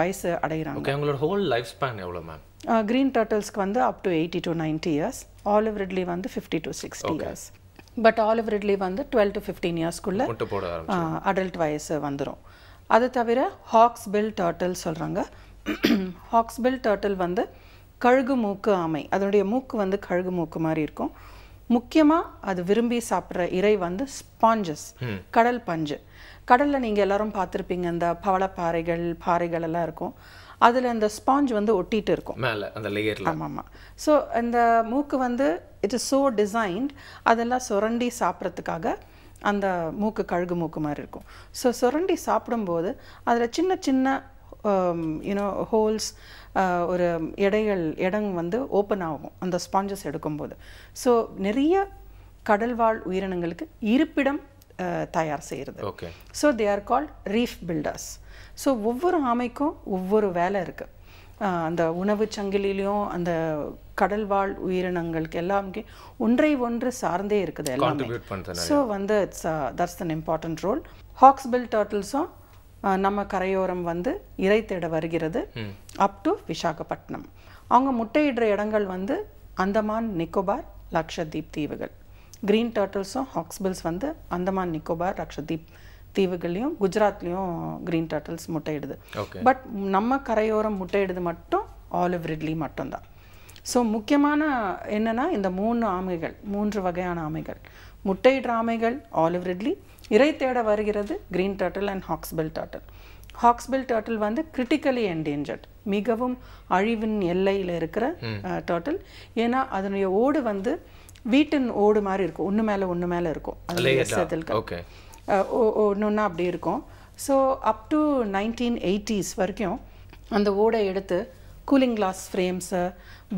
வயசு அடைகிறாங்க. அவங்களோட ஹோல் லைஃப் ஸ்பேன் எவ்வளோ மேம்? க்ரீன் டர்ட்டில்ஸ்க்கு வந்து up to 80 to 90 years. Olive ridley வந்து 50 to 60 years. But olive ridley வந்து 12 to 15 இயர்ஸ்க்குள்ளே அடல்ட் வயசு வந்துடும். அது தவிர ஹாக்ஸ் பில் டர்ட்டில் சொல்கிறாங்க. ஹாக்ஸ் பில் டர்ட்டில் வந்து கழுகு மூக்கு ஆமை. அதனுடைய மூக்கு வந்து கழுகு மூக்கு மாதிரி இருக்கும். முக்கியமாக அது விரும்பி சாப்பிட்ற இறை வந்து ஸ்பாஞ்சஸ், கடல் பஞ்சு. கடலில் நீங்கள் எல்லாரும் பார்த்துருப்பீங்க, இந்த பாறைகள் எல்லாம் இருக்கும். அதில் இந்த ஸ்பாஞ்ச் வந்து ஒட்டிட்டு இருக்கும் மேலே அந்த லேயர். ஆமாம். ஸோ இந்த மூக்கு வந்து இட் இஸ் ஸோ டிசைன்ட், அதெல்லாம் சுரண்டி சாப்பிட்றதுக்காக அந்த மூக்கு கழுகு மூக்கு மாதிரி இருக்கும். ஸோ சுரண்டி சாப்பிடும்போது அதில் சின்ன சின்ன ஹோல்ஸ், ஒரு இடம் வந்து ஓப்பன் ஆகும் அந்த ஸ்பாஞ்சஸ் எடுக்கும்போது. ஸோ நிறைய கடல்வாழ் உயிரினங்களுக்கு இருப்பிடம் தயார் செய்கிறது. So they are called reef builders. So ஒவ்வொரு ஆமைக்கும் ஒவ்வொரு வேலை இருக்குது. அந்த உணவு சங்கிலிலையும் அந்த கடல்வாழ் உயிரினங்களுக்கு எல்லாமே ஒன்று சார்ந்தே இருக்குது எல்லாமே. ஸோ வந்து that's an important role. Hawksbill டர்ட்டில்ஸும் நம்ம கரையோரம் வந்து இறை தேட வருகிறது அப் டு விசாகப்பட்டினம். அவங்க முட்டையிடுற இடங்கள் வந்து அந்தமான், நிக்கோபார், லக்ஷதீப் தீவுகள். க்ரீன் டர்ட்டில்ஸும் ஹாக்ஸ்பில்ஸ் வந்து அந்தமான், நிக்கோபார், லக்ஷதீப் தீவுகள்லையும் குஜராத்லேயும் க்ரீன் டர்ட்டில்ஸ் முட்டையிடுது. பட் நம்ம கரையோரம் முட்டையிடுது மட்டும் ஆலிவ் ரிட்லி மட்டும்தான். ஸோ முக்கியமான என்னென்னா இந்த 3 வகையான ஆமைகள், முட்டையிடுற ஆமைகள் ஆலிவ் ரிட்லி, இறை தேட வருகிறது green turtle and hawksbill turtle. Hawksbill turtle வந்து கிரிட்டிக்கலி என்டேஞ்சர்ட், மிகவும் அழிவின் எல்லையில் இருக்கிற டர்ட்டில். ஏன்னா அதனுடைய ஓடு வந்து வீட்டின் ஓடு மாதிரி இருக்கும், ஒன்று மேலே இருக்கும், ஒன்று அப்படி இருக்கும். ஸோ அப் டு 1980s வரைக்கும் அந்த ஓடை எடுத்து cooling glass frames,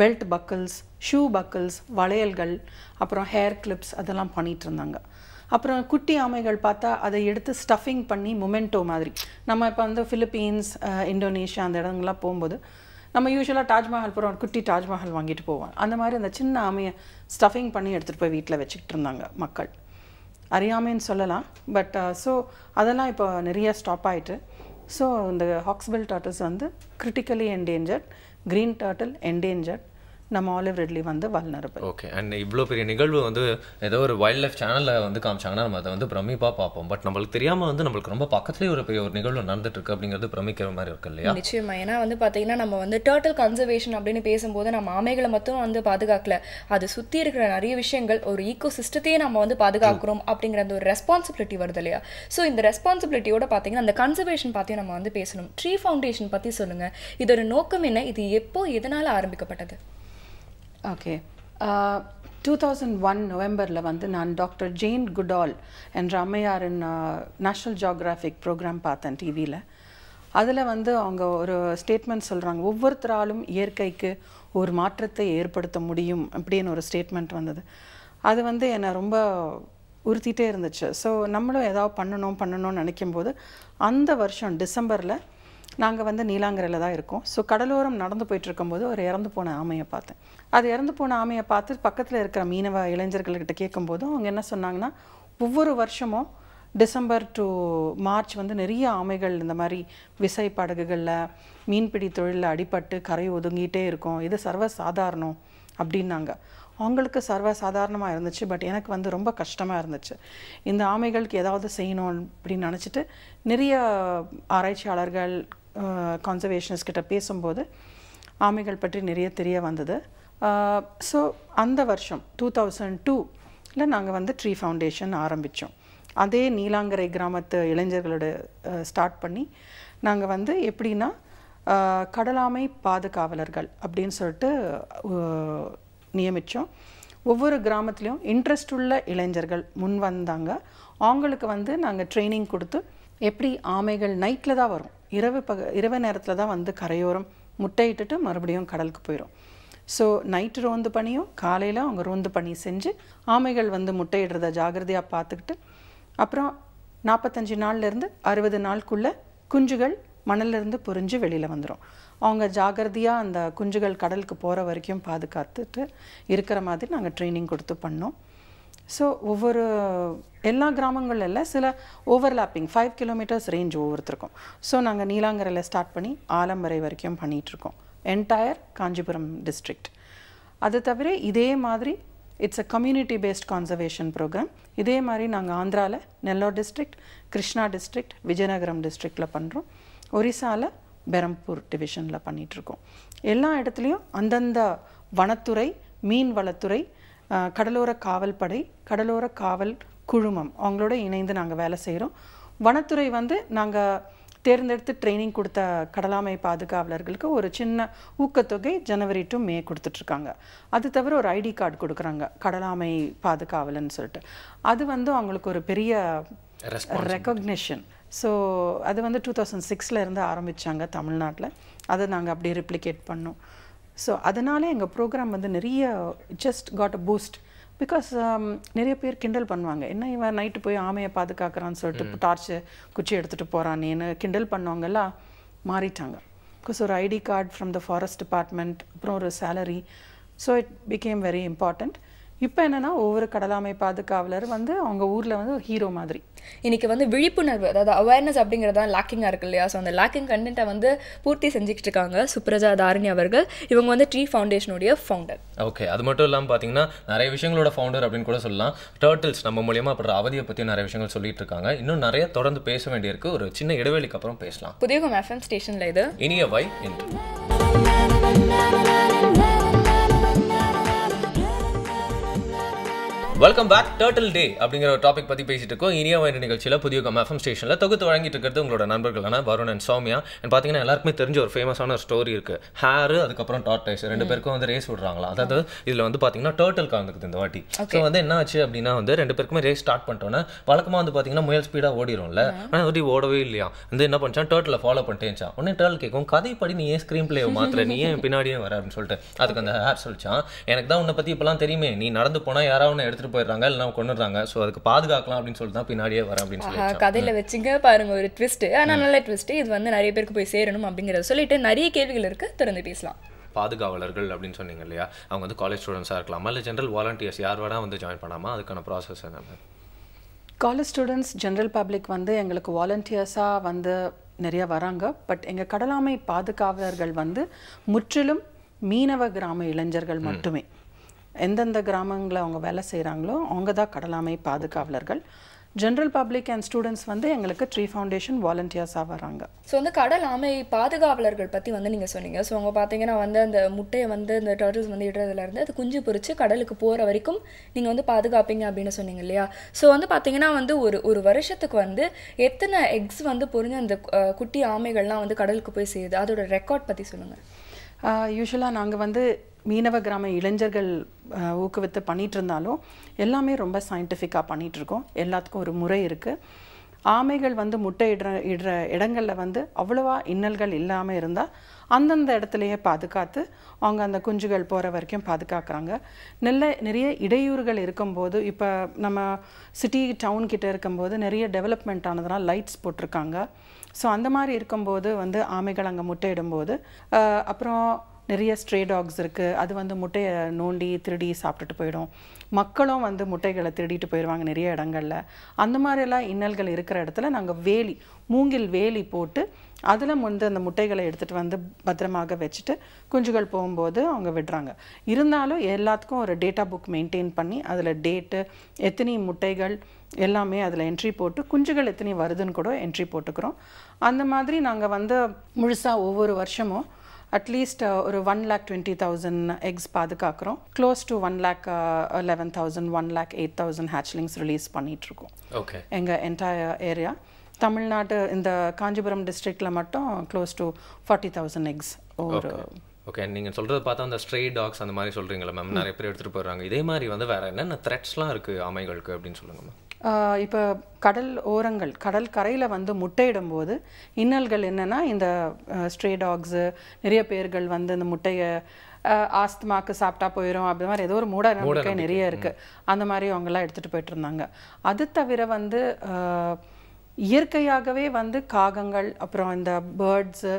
belt buckles, shoe buckles, வளையல்கள், அப்புறம் ஹேர் கிளிப்ஸ் அதெல்லாம் பண்ணிகிட்டு இருந்தாங்க. அப்புறம் குட்டி ஆமைகள் பார்த்தா அதை எடுத்து ஸ்டஃபிங் பண்ணி மொமெண்டோ மாதிரி, நம்ம இப்போ வந்து ஃபிலிப்பீன்ஸ், இந்தோனேஷியா அந்த இடங்கள்லாம் போகும்போது நம்ம யூஸ்வலாக தாஜ்மஹால் போகிறோம், குட்டி தாஜ்மஹால் வாங்கிட்டு போவோம். அந்த மாதிரி அந்த சின்ன ஆமையை ஸ்டஃபிங் பண்ணி எடுத்துகிட்டு போய் வீட்டில் வச்சுக்கிட்டு இருந்தாங்க மக்கள். அறியாமைன்னு சொல்லலாம். பட் ஸோ அதெல்லாம் இப்போ நிறைய ஸ்டாப் ஆகிட்டு. ஸோ இந்த ஹாக்ஸ்பில் டர்ட்டில்ஸ் வந்து critically endangered, green turtle endangered, நம்ம ஆலிவ் ரிட்லி வந்து வல்னரபிள். ஓகே. அண்ட் இவ்வளோ பெரிய நிகழ்வு வந்து ஏதோ ஒரு வைல்ட் லைஃப் சேனலில் வந்து காமிச்சாங்கன்னா நம்ம அதை வந்து பிரமிப்பாக பார்ப்போம். பட் நம்மளுக்கு தெரியாமல் வந்து நம்மளுக்கு ரொம்ப பக்கத்துலேயே ஒரு நிகழ்வு நடந்துட்டு இருக்கு அப்படிங்கிறது பிரமிக்கிற மாதிரி இருக்கு இல்லையா? நிச்சயமா. ஏன்னா வந்து பார்த்தீங்கன்னா நம்ம வந்து டர்ட்டில் கன்சர்வேஷன் அப்படின்னு பேசும்போது நம்ம ஆமைகளை மட்டும் வந்து பாதுகாக்கல, அது சுற்றி இருக்கிற நிறைய விஷயங்கள், ஒரு ஈகோ சிஸ்டத்தையே நம்ம வந்து பாதுகாக்கிறோம் அப்படிங்கிற அந்த ஒரு ரெஸ்பான்சிபிலிட்டி வருது இல்லையா? ஸோ இந்த ரெஸ்பான்சிபிலிட்டியோட பார்த்தீங்கன்னா அந்த கன்சர்வேஷன் பற்றி நம்ம வந்து பேசணும். ட்ரீ ஃபவுண்டேஷன் பற்றி சொல்லுங்கள். இதோட நோக்கம் என்ன? இது எப்போ எதனால் ஆரம்பிக்கப்பட்டது? ஓகே. 2001 நவம்பரில் வந்து நான் டாக்டர் ஜெயின் குடால் என்ற அம்மையாரின் நேஷ்னல் ஜியோகிராஃபிக் ப்ரோக்ராம் பார்த்தேன் டிவியில். அதில் வந்து அவங்க ஒரு ஸ்டேட்மெண்ட் சொல்கிறாங்க, ஒவ்வொருத்தராலும் இயற்கைக்கு ஒரு மாற்றத்தை ஏற்படுத்த முடியும் அப்படின்னு ஒரு ஸ்டேட்மெண்ட் வந்தது. அது வந்து என்னை ரொம்ப உறுத்திட்டே இருந்துச்சு. ஸோ நம்மளும் ஏதாவது பண்ணணும்னு நினைக்கும்போது அந்த வருஷம் டிசம்பரில் நாங்கள் வந்து நீலாங்கரையில் தான் இருக்கோம். ஸோ கடலோரம் நடந்து போயிட்டுருக்கும்போது ஒரு இறந்து போன ஆமையை பார்த்தேன். அது இறந்து போன ஆமையை பார்த்து பக்கத்தில் இருக்கிற மீனவ இளைஞர்கள்கிட்ட கேட்கும்போது அவங்க என்ன சொன்னாங்கன்னா, ஒவ்வொரு வருஷமும் டிசம்பர் டு மார்ச் வந்து நிறைய ஆமைகள் இந்த மாதிரி விசை படகுகளில் மீன்பிடி தொழிலில் அடிபட்டு கரை ஒதுங்கிட்டே இருக்கும், இது சர்வசாதாரணம் அப்படின்னாங்க. அவங்களுக்கு சர்வசாதாரணமாக இருந்துச்சு. பட் எனக்கு வந்து ரொம்ப கஷ்டமாக இருந்துச்சு. இந்த ஆமைகளுக்கு ஏதாவது செய்யணும் அப்படின்னு நினச்சிட்டு நிறைய ஆராய்ச்சியாளர்கள், கான்சர்வேஷனிஸ்ட் கிட்ட பேசும்போது ஆமைகள் பற்றி நிறைய தெரிய வந்தது. ஸோ அந்த வருஷம் 2002 நாங்கள் வந்து ட்ரீ ஃபவுண்டேஷன் ஆரம்பித்தோம். அதே நீலாங்கரை கிராமத்து இளைஞர்களோட ஸ்டார்ட் பண்ணி நாங்கள் வந்து எப்படின்னா கடலாமை பாதுகாவலர்கள் அப்படின்னு சொல்லிட்டு நியமித்தோம். ஒவ்வொரு கிராமத்துலேயும் இன்ட்ரெஸ்ட் உள்ள இளைஞர்கள் முன் வந்தாங்க. அவங்களுக்கு வந்து நாங்கள் ட்ரைனிங் கொடுத்து எப்படி ஆமைகள் நைட்டில் தான் வரும், இரவு நேரத்தில் தான் வந்து கரையோரம் முட்டையிட்டுட்டு மறுபடியும் கடலுக்கு போயிடும். ஸோ நைட்டு ரோந்து பண்ணியும் காலையில் அவங்க ரோந்து பண்ணி செஞ்சு ஆமைகள் வந்து முட்டையிடுறத ஜாகிரதையாக பார்த்துக்கிட்டு அப்புறம் 45 நாள்லேருந்து 60 நாளுக்குள்ளே குஞ்சுகள் மணல்லேருந்து பொரிஞ்சு வெளியில் வந்துடும். அவங்க ஜாகிரதையாக அந்த குஞ்சுகள் கடலுக்கு போகிற வரைக்கும் பாதுகாத்துட்டு இருக்கிற மாதிரி நாங்கள் ட்ரைனிங் கொடுத்து பண்ணோம். ஸோ எல்லா கிராமங்களில் சில ஓவர்லாப்பிங் 5 கிலோமீட்டர்ஸ் ரேஞ்ச் ஒவ்வொருத்தருக்கும். ஸோ நாங்கள் நீலாங்கரையில் ஸ்டார்ட் பண்ணி ஆலம்பரை வரைக்கும் பண்ணிகிட்ருக்கோம், என்டையர் காஞ்சிபுரம் டிஸ்ட்ரிக்ட். அது தவிர இதே மாதிரி it's a community based conservation programme. இதே மாதிரி நாங்கள் ஆந்திராவில் நெல்லூர் டிஸ்ட்ரிக்ட், கிருஷ்ணா டிஸ்ட்ரிக்ட், விஜயநகரம் டிஸ்ட்ரிக்டில் பண்ணுறோம். ஒரிசாவில் பெரம்பூர் டிவிஷனில் பண்ணிகிட்ருக்கோம். எல்லா இடத்துலையும் அந்தந்த வனத்துறை, மீன் வளத்துறை, கடலோர காவல் படை, கடலோர காவல் குழுமம் அவங்களோட இணைந்து நாங்கள் வேலை செய்கிறோம். வனத்துறை வந்து நாங்கள் தேர்ந்தெடுத்து ட்ரைனிங் கொடுத்த கடலாமை பாதுகாவலர்களுக்கு ஒரு சின்ன ஊக்கத்தொகை ஜனவரி டு மே கொடுத்துட்ருக்காங்க. அது தவிர ஒரு ஐடி கார்டு கொடுக்குறாங்க, கடலாமை பாதுகாவலன்னு சொல்லிட்டு. அது வந்து அவங்களுக்கு ஒரு பெரிய ரெக்கக்னிஷன். ஸோ அது வந்து 2006 இருந்து ஆரம்பித்தாங்க தமிழ்நாட்டில். அதை நாங்கள் அப்படியே ரிப்ளிகேட் பண்ணோம். ஸோ அதனாலே எங்கள் ப்ரோக்ராம் வந்து நிறைய just got a boost. Because நிறைய பேர் கிண்டல் பண்ணுவாங்க, என்ன இவன் நைட்டு போய் ஆமையை பாதுகாக்கிறான்னு சொல்லிட்டு டார்ச்சு குச்சி எடுத்துகிட்டு போகிறானேன்னு கிண்டல் பண்ணவங்கெல்லாம் மாறிட்டாங்க. பிகாஸ் ஒரு ID card from the forest department, அப்புறம் ஒரு salary. So it became very important. இப்போ என்னென்னா ஒவ்வொரு கடலாமை பாதுகாவலர் வந்து அவங்க ஊரில் வந்து ஒரு ஹீரோ மாதிரி. இன்றைக்கி வந்து விழிப்புணர்வு, அதாவது அவேர்னஸ் அப்படிங்கிறதான் லேக்கிங்காக இருக்கு இல்லையா? ஸோ அந்த லேக்கிங் கண்டென்ட்டை வந்து பூர்த்தி செஞ்சுக்கிட்டு இருக்காங்க சுப்ரஜா தாரிணி அவர்கள். இவங்க வந்து ட்ரீ ஃபவுண்டேஷனுடைய ஃபவுண்டர். ஓகே. அது மட்டும் இல்லாமல் பார்த்தீங்கன்னா நிறைய விஷயங்களோட ஃபவுண்டர் அப்படின்னு கூட சொல்லலாம். டர்ட்டில்ஸ் நம்ம மூலியமாக அப்புறம் அவதியை பற்றி நிறைய விஷயங்கள் சொல்லிட்டு இருக்காங்க. இன்னும் நிறைய தொடர்ந்து பேச வேண்டியிருக்கு. ஒரு சின்ன இடைவெளிக்கு அப்புறம் பேசலாம். புதியகம் FM ஸ்டேஷனில் இது இனிய வை என்று. Welcome back. டர்ட்டில் டே அப்படிங்கிற ஒரு டாபிக் பற்றி பேசிட்டு இருக்கோம். இனிய வயது நிகழ்ச்சியில் புதிய FM ஸ்டேஷனில் தொகுத்து வழங்கிட்டு இருக்கிறது உங்களோட நண்பர்களான வருண் அண்ட் சௌமியா. அண்ட் பார்த்தீங்கன்னா எல்லாருக்குமே தெரிஞ்ச ஒரு ஃபேமஸான ஒரு ஸ்டோரி இருக்குது. ஹேரு அதுக்கப்புறம் டார்டைஸ் ரெண்டு பேருக்கும் வந்து ரேஸ் விடுறாங்களா. அதாவது இதில் வந்து பார்த்தீங்கன்னா டர்ட்டில் கலந்துக்குது இந்த வாட்டி. ஸோ வந்து என்ன ஆச்சு அப்படின்னா வந்து ரெண்டு பேருக்குமே ரேஸ் ஸ்டார்ட் பண்ணிட்டோன்னா வழக்கமாக வந்து பார்த்தீங்கன்னா முயல் ஸ்பீடாக ஓடிடும்ல. ஆனால் வந்து ஓடவே இல்லையா. வந்து என்ன பண்ணிச்சான், டர்ட்டில் ஃபாலோ பண்ணிட்டேன்ச்சா. உடனே டர்ட்டில் கேட்கும், கதைப்படி நீ ஏன் ஸ்க்ரீன் பிளே மாத்திர, நீ ஏன் பின்னாடியே வர அப்படின்னு சொல்லிட்டு. அதுக்கு அந்த ஹேர் சொல்லிச்சான், எனக்கு தான் உன்னை பற்றி இப்போலாம் தெரியுமே, நீ நடந்து போனால் யாராவது ஒன்று எடுத்துகிட்டு போயிடுறாங்க இல்லை கொண்டுறாங்க, ஸோ அதுக்கு பாதுகாக்கலாம் அப்படின்னு சொல்லிட்டு தான் பின்னாடியே வர அப்படின்னு சொல்லி கதையில வச்சுங்க பாருங்க ஒரு ட்விஸ்ட். ஆனால் நல்ல ட்விஸ்ட். இது வந்து நிறைய பேருக்கு போய் சேரணும் அப்படிங்கிறத சொல்லிட்டு நிறைய கேள்விகள் இருக்கு, திறந்து பேசலாம். பாதுகாவலர்கள் அப்படின்னு சொன்னீங்க இல்லையா, அவங்க வந்து காலேஜ் ஸ்டூடெண்ட்ஸாக இருக்கலாமா இல்லை ஜென்ரல் வாலண்டியர்ஸ் யார் வேணா வந்து ஜாயின் பண்ணாமா, அதுக்கான ப்ராசஸ் என்ன? காலேஜ் ஸ்டூடெண்ட்ஸ் ஜென்ரல் பப்ளிக் வந்து எங்களுக்கு வாலண்டியர்ஸாக வந்து நிறைய வராங்க. பட் எங்கள் கடலாமை பாதுகாவலர்கள் வந்து முற்றிலும் மீனவ கிராம இளைஞர்கள் மட்டுமே. எந்தெந்த கிராமங்களில் அவங்க வேலை செய்கிறாங்களோ அவங்க தான் கடலாமை பாதுகாவலர்கள். ஜென்ரல் பப்ளிக் அண்ட் ஸ்டூடெண்ட்ஸ் வந்து எங்களுக்கு ட்ரீ ஃபவுண்டேஷன் வாலண்டியர்ஸாக வராங்க. ஸோ வந்து கடல் ஆமை பாதுகாவலர்கள் பற்றி வந்து நீங்கள் சொன்னீங்க. ஸோ அவங்க பார்த்தீங்கன்னா வந்து அந்த முட்டையை வந்து இந்த டர்ட்டில்ஸ் வந்து இடுறதுலேருந்து அது குஞ்சு பொறிச்சு கடலுக்கு போகிற வரைக்கும் நீங்கள் வந்து பாதுகாப்பீங்க அப்படின்னு சொன்னீங்க இல்லையா. ஸோ வந்து பார்த்தீங்கன்னா வந்து ஒரு வருஷத்துக்கு வந்து எத்தனை எக்ஸ் வந்து பொறிஞ்ச அந்த குட்டி ஆமைகள்லாம் வந்து கடலுக்கு போய் சேருது, அதோட ரெக்கார்ட் பற்றி சொல்லுங்கள். யூஸ்வலாக நாங்கள் வந்து மீனவ கிராம இளைஞர்கள் ஊக்குவித்து பண்ணிகிட்டு இருந்தாலும் எல்லாமே ரொம்ப சயின்டிஃபிக்காக பண்ணிகிட்ருக்கோம். எல்லாத்துக்கும் ஒரு முறை இருக்குது. ஆமைகள் வந்து முட்டை இடுற இடங்களில் வந்து அவ்வளோவா இன்னல்கள் இல்லாமல் இருந்தால் அந்தந்த இடத்துலையே பாதுகாத்து அவங்க அந்த குஞ்சுகள் போகிற வரைக்கும் பாதுகாக்கிறாங்க. நிறைய இடையூறுகள் இருக்கும்போது, இப்போ நம்ம சிட்டி டவுன்கிட்ட இருக்கும்போது நிறைய டெவலப்மெண்ட் ஆனதுனால் லைட்ஸ் போட்டிருக்காங்க. ஸோ அந்த மாதிரி இருக்கும்போது வந்து ஆமைகள் அங்கே முட்டையிடும்போது அப்புறம் நிறைய ஸ்ட்ரே டாக்ஸ் இருக்குது. அது வந்து முட்டையை நோண்டி திருடி சாப்பிட்டுட்டு போயிடும். மக்களும் வந்து முட்டைகளை திருடிட்டு போயிடுவாங்க நிறைய இடங்களில். அந்த மாதிரியெல்லாம் இன்னல்கள் இருக்கிற இடத்துல நாங்கள் மூங்கில் வேலி போட்டு அதில் வந்து அந்த முட்டைகளை எடுத்துகிட்டு வந்து பத்திரமாக வச்சுட்டு குஞ்சுகள் போகும்போது அவங்க விடுறாங்க. இருந்தாலும் எல்லாத்துக்கும் ஒரு டேட்டா புக் மெயின்டைன் பண்ணி அதில் டேட்டு, எத்தனை முட்டைகள் எல்லாமே அதில் என்ட்ரி போட்டு குஞ்சுகள் எத்தனை வருதுன்னு கூட என்ட்ரி போட்டுக்கிறோம். அந்த மாதிரி நாங்கள் வந்து முழுசாக ஒவ்வொரு வருஷமும் அட்லீஸ்ட் ஒரு 1,20,000 எக்ஸ் பாதுகாக்கிறோம். க்ளோஸ் டு 1,11,000 1,08,000 ஹேச்லிங்ஸ் ரிலீஸ் பண்ணிகிட்ருக்கோம். ஓகே, எங்கள் என்டையர் ஏரியா தமிழ்நாடு இந்த காஞ்சிபுரம் டிஸ்ட்ரிக்டில் மட்டும் க்ளோஸ் டு 40,000 எக்ஸ் ஒரு. ஓகே, நீங்கள் சொல்கிறது பார்த்தா அந்த ஸ்ட்ரே டாக்ஸ் அந்த மாதிரி சொல்கிறீங்களா மேம், நிறைய பேர் எடுத்துகிட்டு போயிடுறாங்க. இதே மாதிரி வந்து வேறு என்னென்ன த்ரெட்ஸ்லாம் இருக்குது ஆமைகளுக்கு அப்படின்னு சொல்லுங்கள் மேம். இப்போ கடல் கரையில் வந்து முட்டையிடும்போது இன்னல்கள் என்னென்னா, இந்த ஸ்ட்ரே டாக்ஸு நிறைய பேர்கள் வந்து இந்த முட்டையை ஆஸ்துமாக்கு சாப்பிட்டா போயிடும் அப்படி மாதிரி ஏதோ ஒரு மூட நம்பிக்கை நிறைய இருக்குது. அந்த மாதிரி அவங்கெல்லாம் எடுத்துகிட்டு போயிட்டு இருந்தாங்க. அது தவிர வந்து இயற்கையாகவே வந்து காகங்கள், அப்புறம் இந்த பேர்ட்ஸு,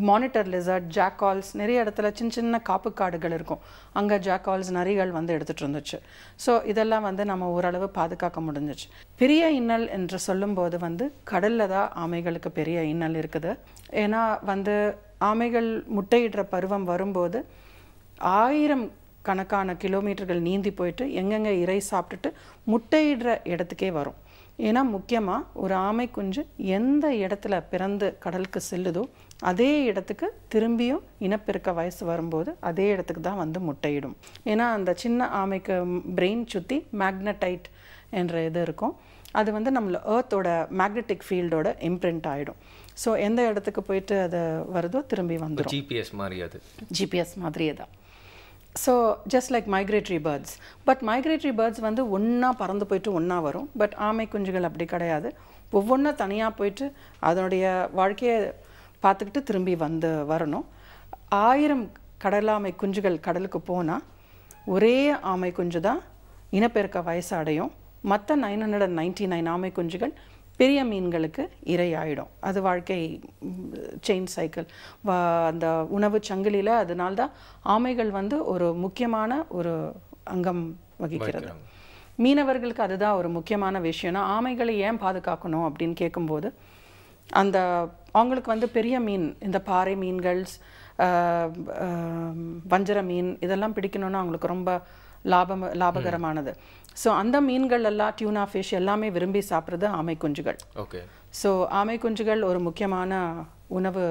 மானிட்டர் லிசர்ட், ஜாக்கால்ஸ், நிறைய இடத்துல சின்ன சின்ன காப்பு காடுகள் இருக்கும். அங்கே ஜாக்கால்ஸ் நரிகள் வந்து எடுத்துகிட்டு இருந்துச்சு. ஸோ இதெல்லாம் வந்து நம்ம ஓரளவு பாதுகாக்க முடிஞ்சிச்சு. பெரிய இன்னல் என்று சொல்லும்போது வந்து கடலில் தான் ஆமைகளுக்கு பெரிய இன்னல் இருக்குது. ஏன்னா வந்து ஆமைகள் முட்டையிடுற பருவம் வரும்போது 1000 கணக்கான கிலோமீட்டர்கள் நீந்தி போயிட்டு எங்கெங்கே இறை சாப்பிட்டுட்டு முட்டையிடுற இடத்துக்கே வரும். ஏன்னா முக்கியமாக ஒரு ஆமை குஞ்சு எந்த இடத்துல பிறந்து கடலுக்கு செல்லுதோ அதே இடத்துக்கு திரும்பியும் இனப்பெருக்க வயசு வரும்போது அதே இடத்துக்கு தான் வந்து முட்டையிடும். ஏன்னா அந்த சின்ன ஆமைக்கு பிரெயின் சுற்றி மேக்னடைட் என்ற இது இருக்கும். அது வந்து நம்மள ஏர்த்தோட மேக்னெட்டிக் ஃபீல்டோட இம்ப்ரிண்ட் ஆகிடும். ஸோ எந்த இடத்துக்கு போயிட்டு அது வருதோ திரும்பி வந்துடும். ஜிபிஎஸ் மாதிரி, அது ஜிபிஎஸ் மாதிரியே தான். So just like migratory birds. But migratory birds வந்து ஒன்றா பறந்து போயிட்டு ஒன்றா வரும். பட் ஆமை குஞ்சுகள் அப்படி கிடையாது. ஒவ்வொன்றா தனியாக போயிட்டு அதனுடைய வாழ்க்கையை பார்த்துக்கிட்டு திரும்பி வரணும். 1000 கடலாமை குஞ்சுகள் கடலுக்கு போனால் ஒரே ஆமை குஞ்சு தான் இனப்பெருக்க வயசு அடையும். மற்ற 999 ஆமை குஞ்சுகள் பெரிய மீன்களுக்கு இரையாயிடும். அது வாழ்க்கை செயின் சைக்கிள், அந்த உணவு சங்கிலியில். அதனால்தான் ஆமைகள் வந்து ஒரு முக்கியமான ஒரு அங்கம் வகிக்கிறது. மீனவர்களுக்கு அதுதான் ஒரு முக்கியமான விஷயம்னா ஆமைகளை ஏன் பாதுகாக்கணும் அப்படின்னு கேட்கும்போது, அந்த அவங்களுக்கு வந்து பெரிய மீன், இந்த பாறை மீன்கள், வஞ்சர மீன் இதெல்லாம் பிடிக்கணும்னா அவங்களுக்கு ரொம்ப லாபகரமானது. ஸோ அந்த மீன்கள் எல்லாம், டியூனா ஃபிஷ் எல்லாமே விரும்பி சாப்பிட்றது ஆமை குஞ்சுகள். ஓகே. ஸோ ஆமை குஞ்சுகள் ஒரு முக்கியமான உணவு.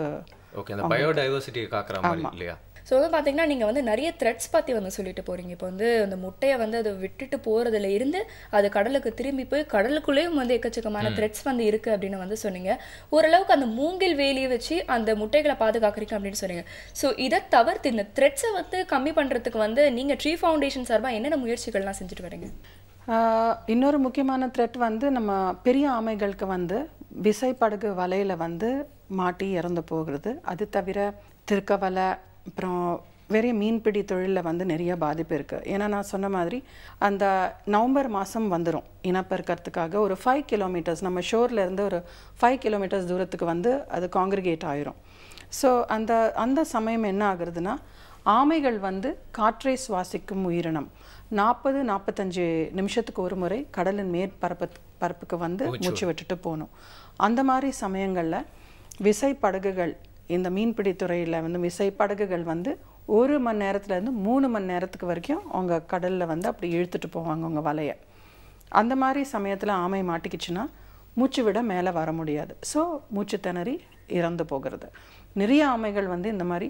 ஓகே, அந்த பயோடைவர்சிட்டியை காக்குற மாதிரி இல்லையா? ஸோ வந்து பார்த்தீங்கன்னா நீங்கள் வந்து நிறைய த்ரெட்ஸ் பற்றி வந்து சொல்லிட்டு போகிறீங்க. இப்போ வந்து அந்த முட்டையை வந்து அதை விட்டுட்டு போகிறதுல இருந்து அது கடலுக்கு திரும்பி போய் கடலுக்குள்ளேயும் வந்து எக்கச்சக்கமான த்ரெட்ஸ் வந்து இருக்குது அப்படின்னு வந்து சொன்னீங்க. ஓரளவுக்கு அந்த மூங்கில் வேலியை வச்சு அந்த முட்டைகளை பாதுகாக்கிறீங்க அப்படின்னு சொன்னீங்க. ஸோ இதை தவிர்த்து இந்த த்ரெட்ஸை வந்து கம்மி பண்ணுறதுக்கு வந்து நீங்கள் ட்ரீ ஃபவுண்டேஷன் சார்பாக என்னென்ன முயற்சிகள்லாம் செஞ்சுட்டு வரீங்க? இன்னொரு முக்கியமான த்ரெட் வந்து நம்ம பெரிய ஆமைகளுக்கு வந்து விசைப்படகு வலையில் வந்து மாட்டி இறந்து போகிறது. அது தவிர திருக்க வலை, அப்புறம் வெறும் மீன்பிடி தொழிலில் வந்து நிறைய பாதிப்பு இருக்குது. ஏன்னா நான் சொன்ன மாதிரி அந்த நவம்பர் மாதம் வந்துடும் இனப்பெருக்கிறதுக்காக ஒரு 5 கிலோமீட்டர்ஸ் நம்ம ஷோர்லேருந்து ஒரு 5 கிலோமீட்டர்ஸ் தூரத்துக்கு வந்து அது காங்கிரிகேட் ஆயிரும். ஸோ அந்த சமயம் என்ன ஆகுறதுன்னா ஆமைகள் வந்து காற்றை சுவாசிக்கும் உயிரினம். 40-45 நிமிஷத்துக்கு ஒரு முறை கடலின் மேற்பரப்புக்கு வந்து மூச்சு விட்டுட்டு போகணும். அந்த மாதிரி சமயங்களில் விசைப்படகுகள், இந்த மீன்பிடி துறையில் வந்து விசைப்படகுகள் வந்து 1 மணி நேரத்துலேருந்து 3 மணி நேரத்துக்கு வரைக்கும் அவங்க கடலில் வந்து அப்படி இழுத்துட்டு போவாங்க அவங்க வலையை. அந்த மாதிரி சமயத்தில் ஆமை மாட்டிக்கிச்சுன்னா மூச்சு விட மேலே வர முடியாது. ஸோ மூச்சு திணறி இறந்து போகிறது. நிறைய ஆமைகள் வந்து இந்த மாதிரி,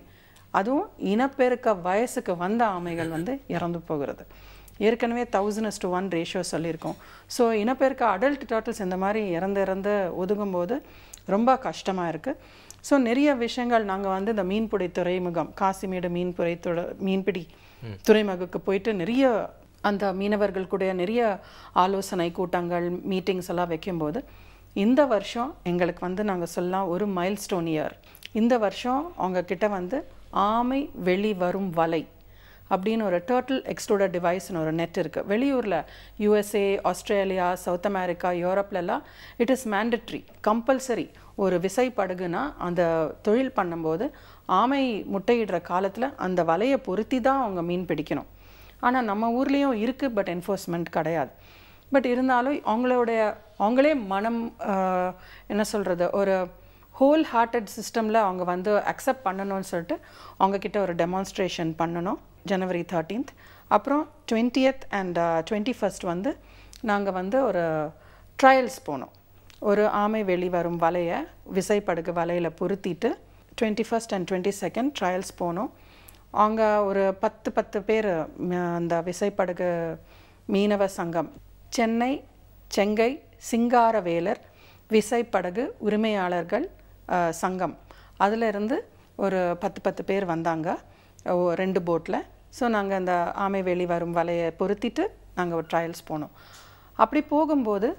அதுவும் இனப்பெருக்க வயசுக்கு வந்த ஆமைகள் வந்து இறந்து போகிறது. ஏற்கனவே 1000:1 ரேஷியோ சொல்லியிருக்கோம். ஸோ இனப்பெருக்க அடல்ட் டர்ட்டில்ஸ் இந்த மாதிரி இறந்து ஒதுங்கும்போது ரொம்ப கஷ்டமாக இருக்குது. ஸோ நிறைய விஷயங்கள் நாங்கள் வந்து இந்த மீன்பிடி துறைமுகம், காசிமேடு மீன்பிடி துறைமுகத்துக்கு போயிட்டு நிறைய அந்த மீனவர்கள் கூட நிறைய ஆலோசனை கூட்டங்கள், மீட்டிங்ஸ் எல்லாம் வைக்கும்போது இந்த வருஷம் எங்களுக்கு வந்து நாங்கள் சொல்லலாம் ஒரு மைல்ஸ்டோன் இயர். இந்த வருஷம் அவங்க கிட்ட வந்து ஆமை வெளி வரும் வலை அப்படின்னு ஒரு டர்ட்டில் எக்ஸ்ட்ரூடர் டிவைஸ்னு ஒரு நெட் இருக்குது. வெளியூரில் USA, ஆஸ்திரேலியா, சவுத் அமெரிக்கா, யூரோப்லலாம் இட் இஸ் மேண்டட்ரி, கம்பல்சரி. ஒரு விசைப்படகுனா அந்த தொழில் பண்ணும்போது ஆமை முட்டையிடுற காலத்தில் அந்த வலையை பொருத்தி தான் அவங்க மீன் பிடிக்கணும். ஆனால் நம்ம ஊர்லேயும் இருக்குது, பட் என்ஃபோர்ஸ்மெண்ட் கிடையாது. பட் இருந்தாலும் அவங்களே மனம் என்ன சொல்கிறது, ஒரு ஹோல் ஹார்ட்டட் சிஸ்டமில் அவங்க வந்து அக்செப்ட் பண்ணணும்னு சொல்லிட்டு அவங்கக்கிட்ட ஒரு டெமான்ஸ்ட்ரேஷன் பண்ணணும் ஜனவரி 13th. அப்புறம் 20th and 21st வந்து நாங்கள் வந்து ஒரு ட்ரையல்ஸ் போனோம். ஒரு ஆமை வெளி வரும் வலையை விசைப்படகு வலையில் பொருத்திட்டு 21st and 22nd ட்ரையல்ஸ் போனோம். அவங்க ஒரு 10 பேர் அந்த விசைப்படகு மீனவ சங்கம், சென்னை, செங்கை, சிங்காரவேலர் விசைப்படகு உரிமையாளர்கள் சங்கம், அதிலிருந்து ஒரு 10 பேர் வந்தாங்க 2 போட்டில். ஸோ நாங்கள் அந்த ஆமை வெளி வரும் வலையை பொருத்திட்டு நாங்கள் ஒரு ட்ரையல்ஸ் போனோம். அப்படி போகும்போது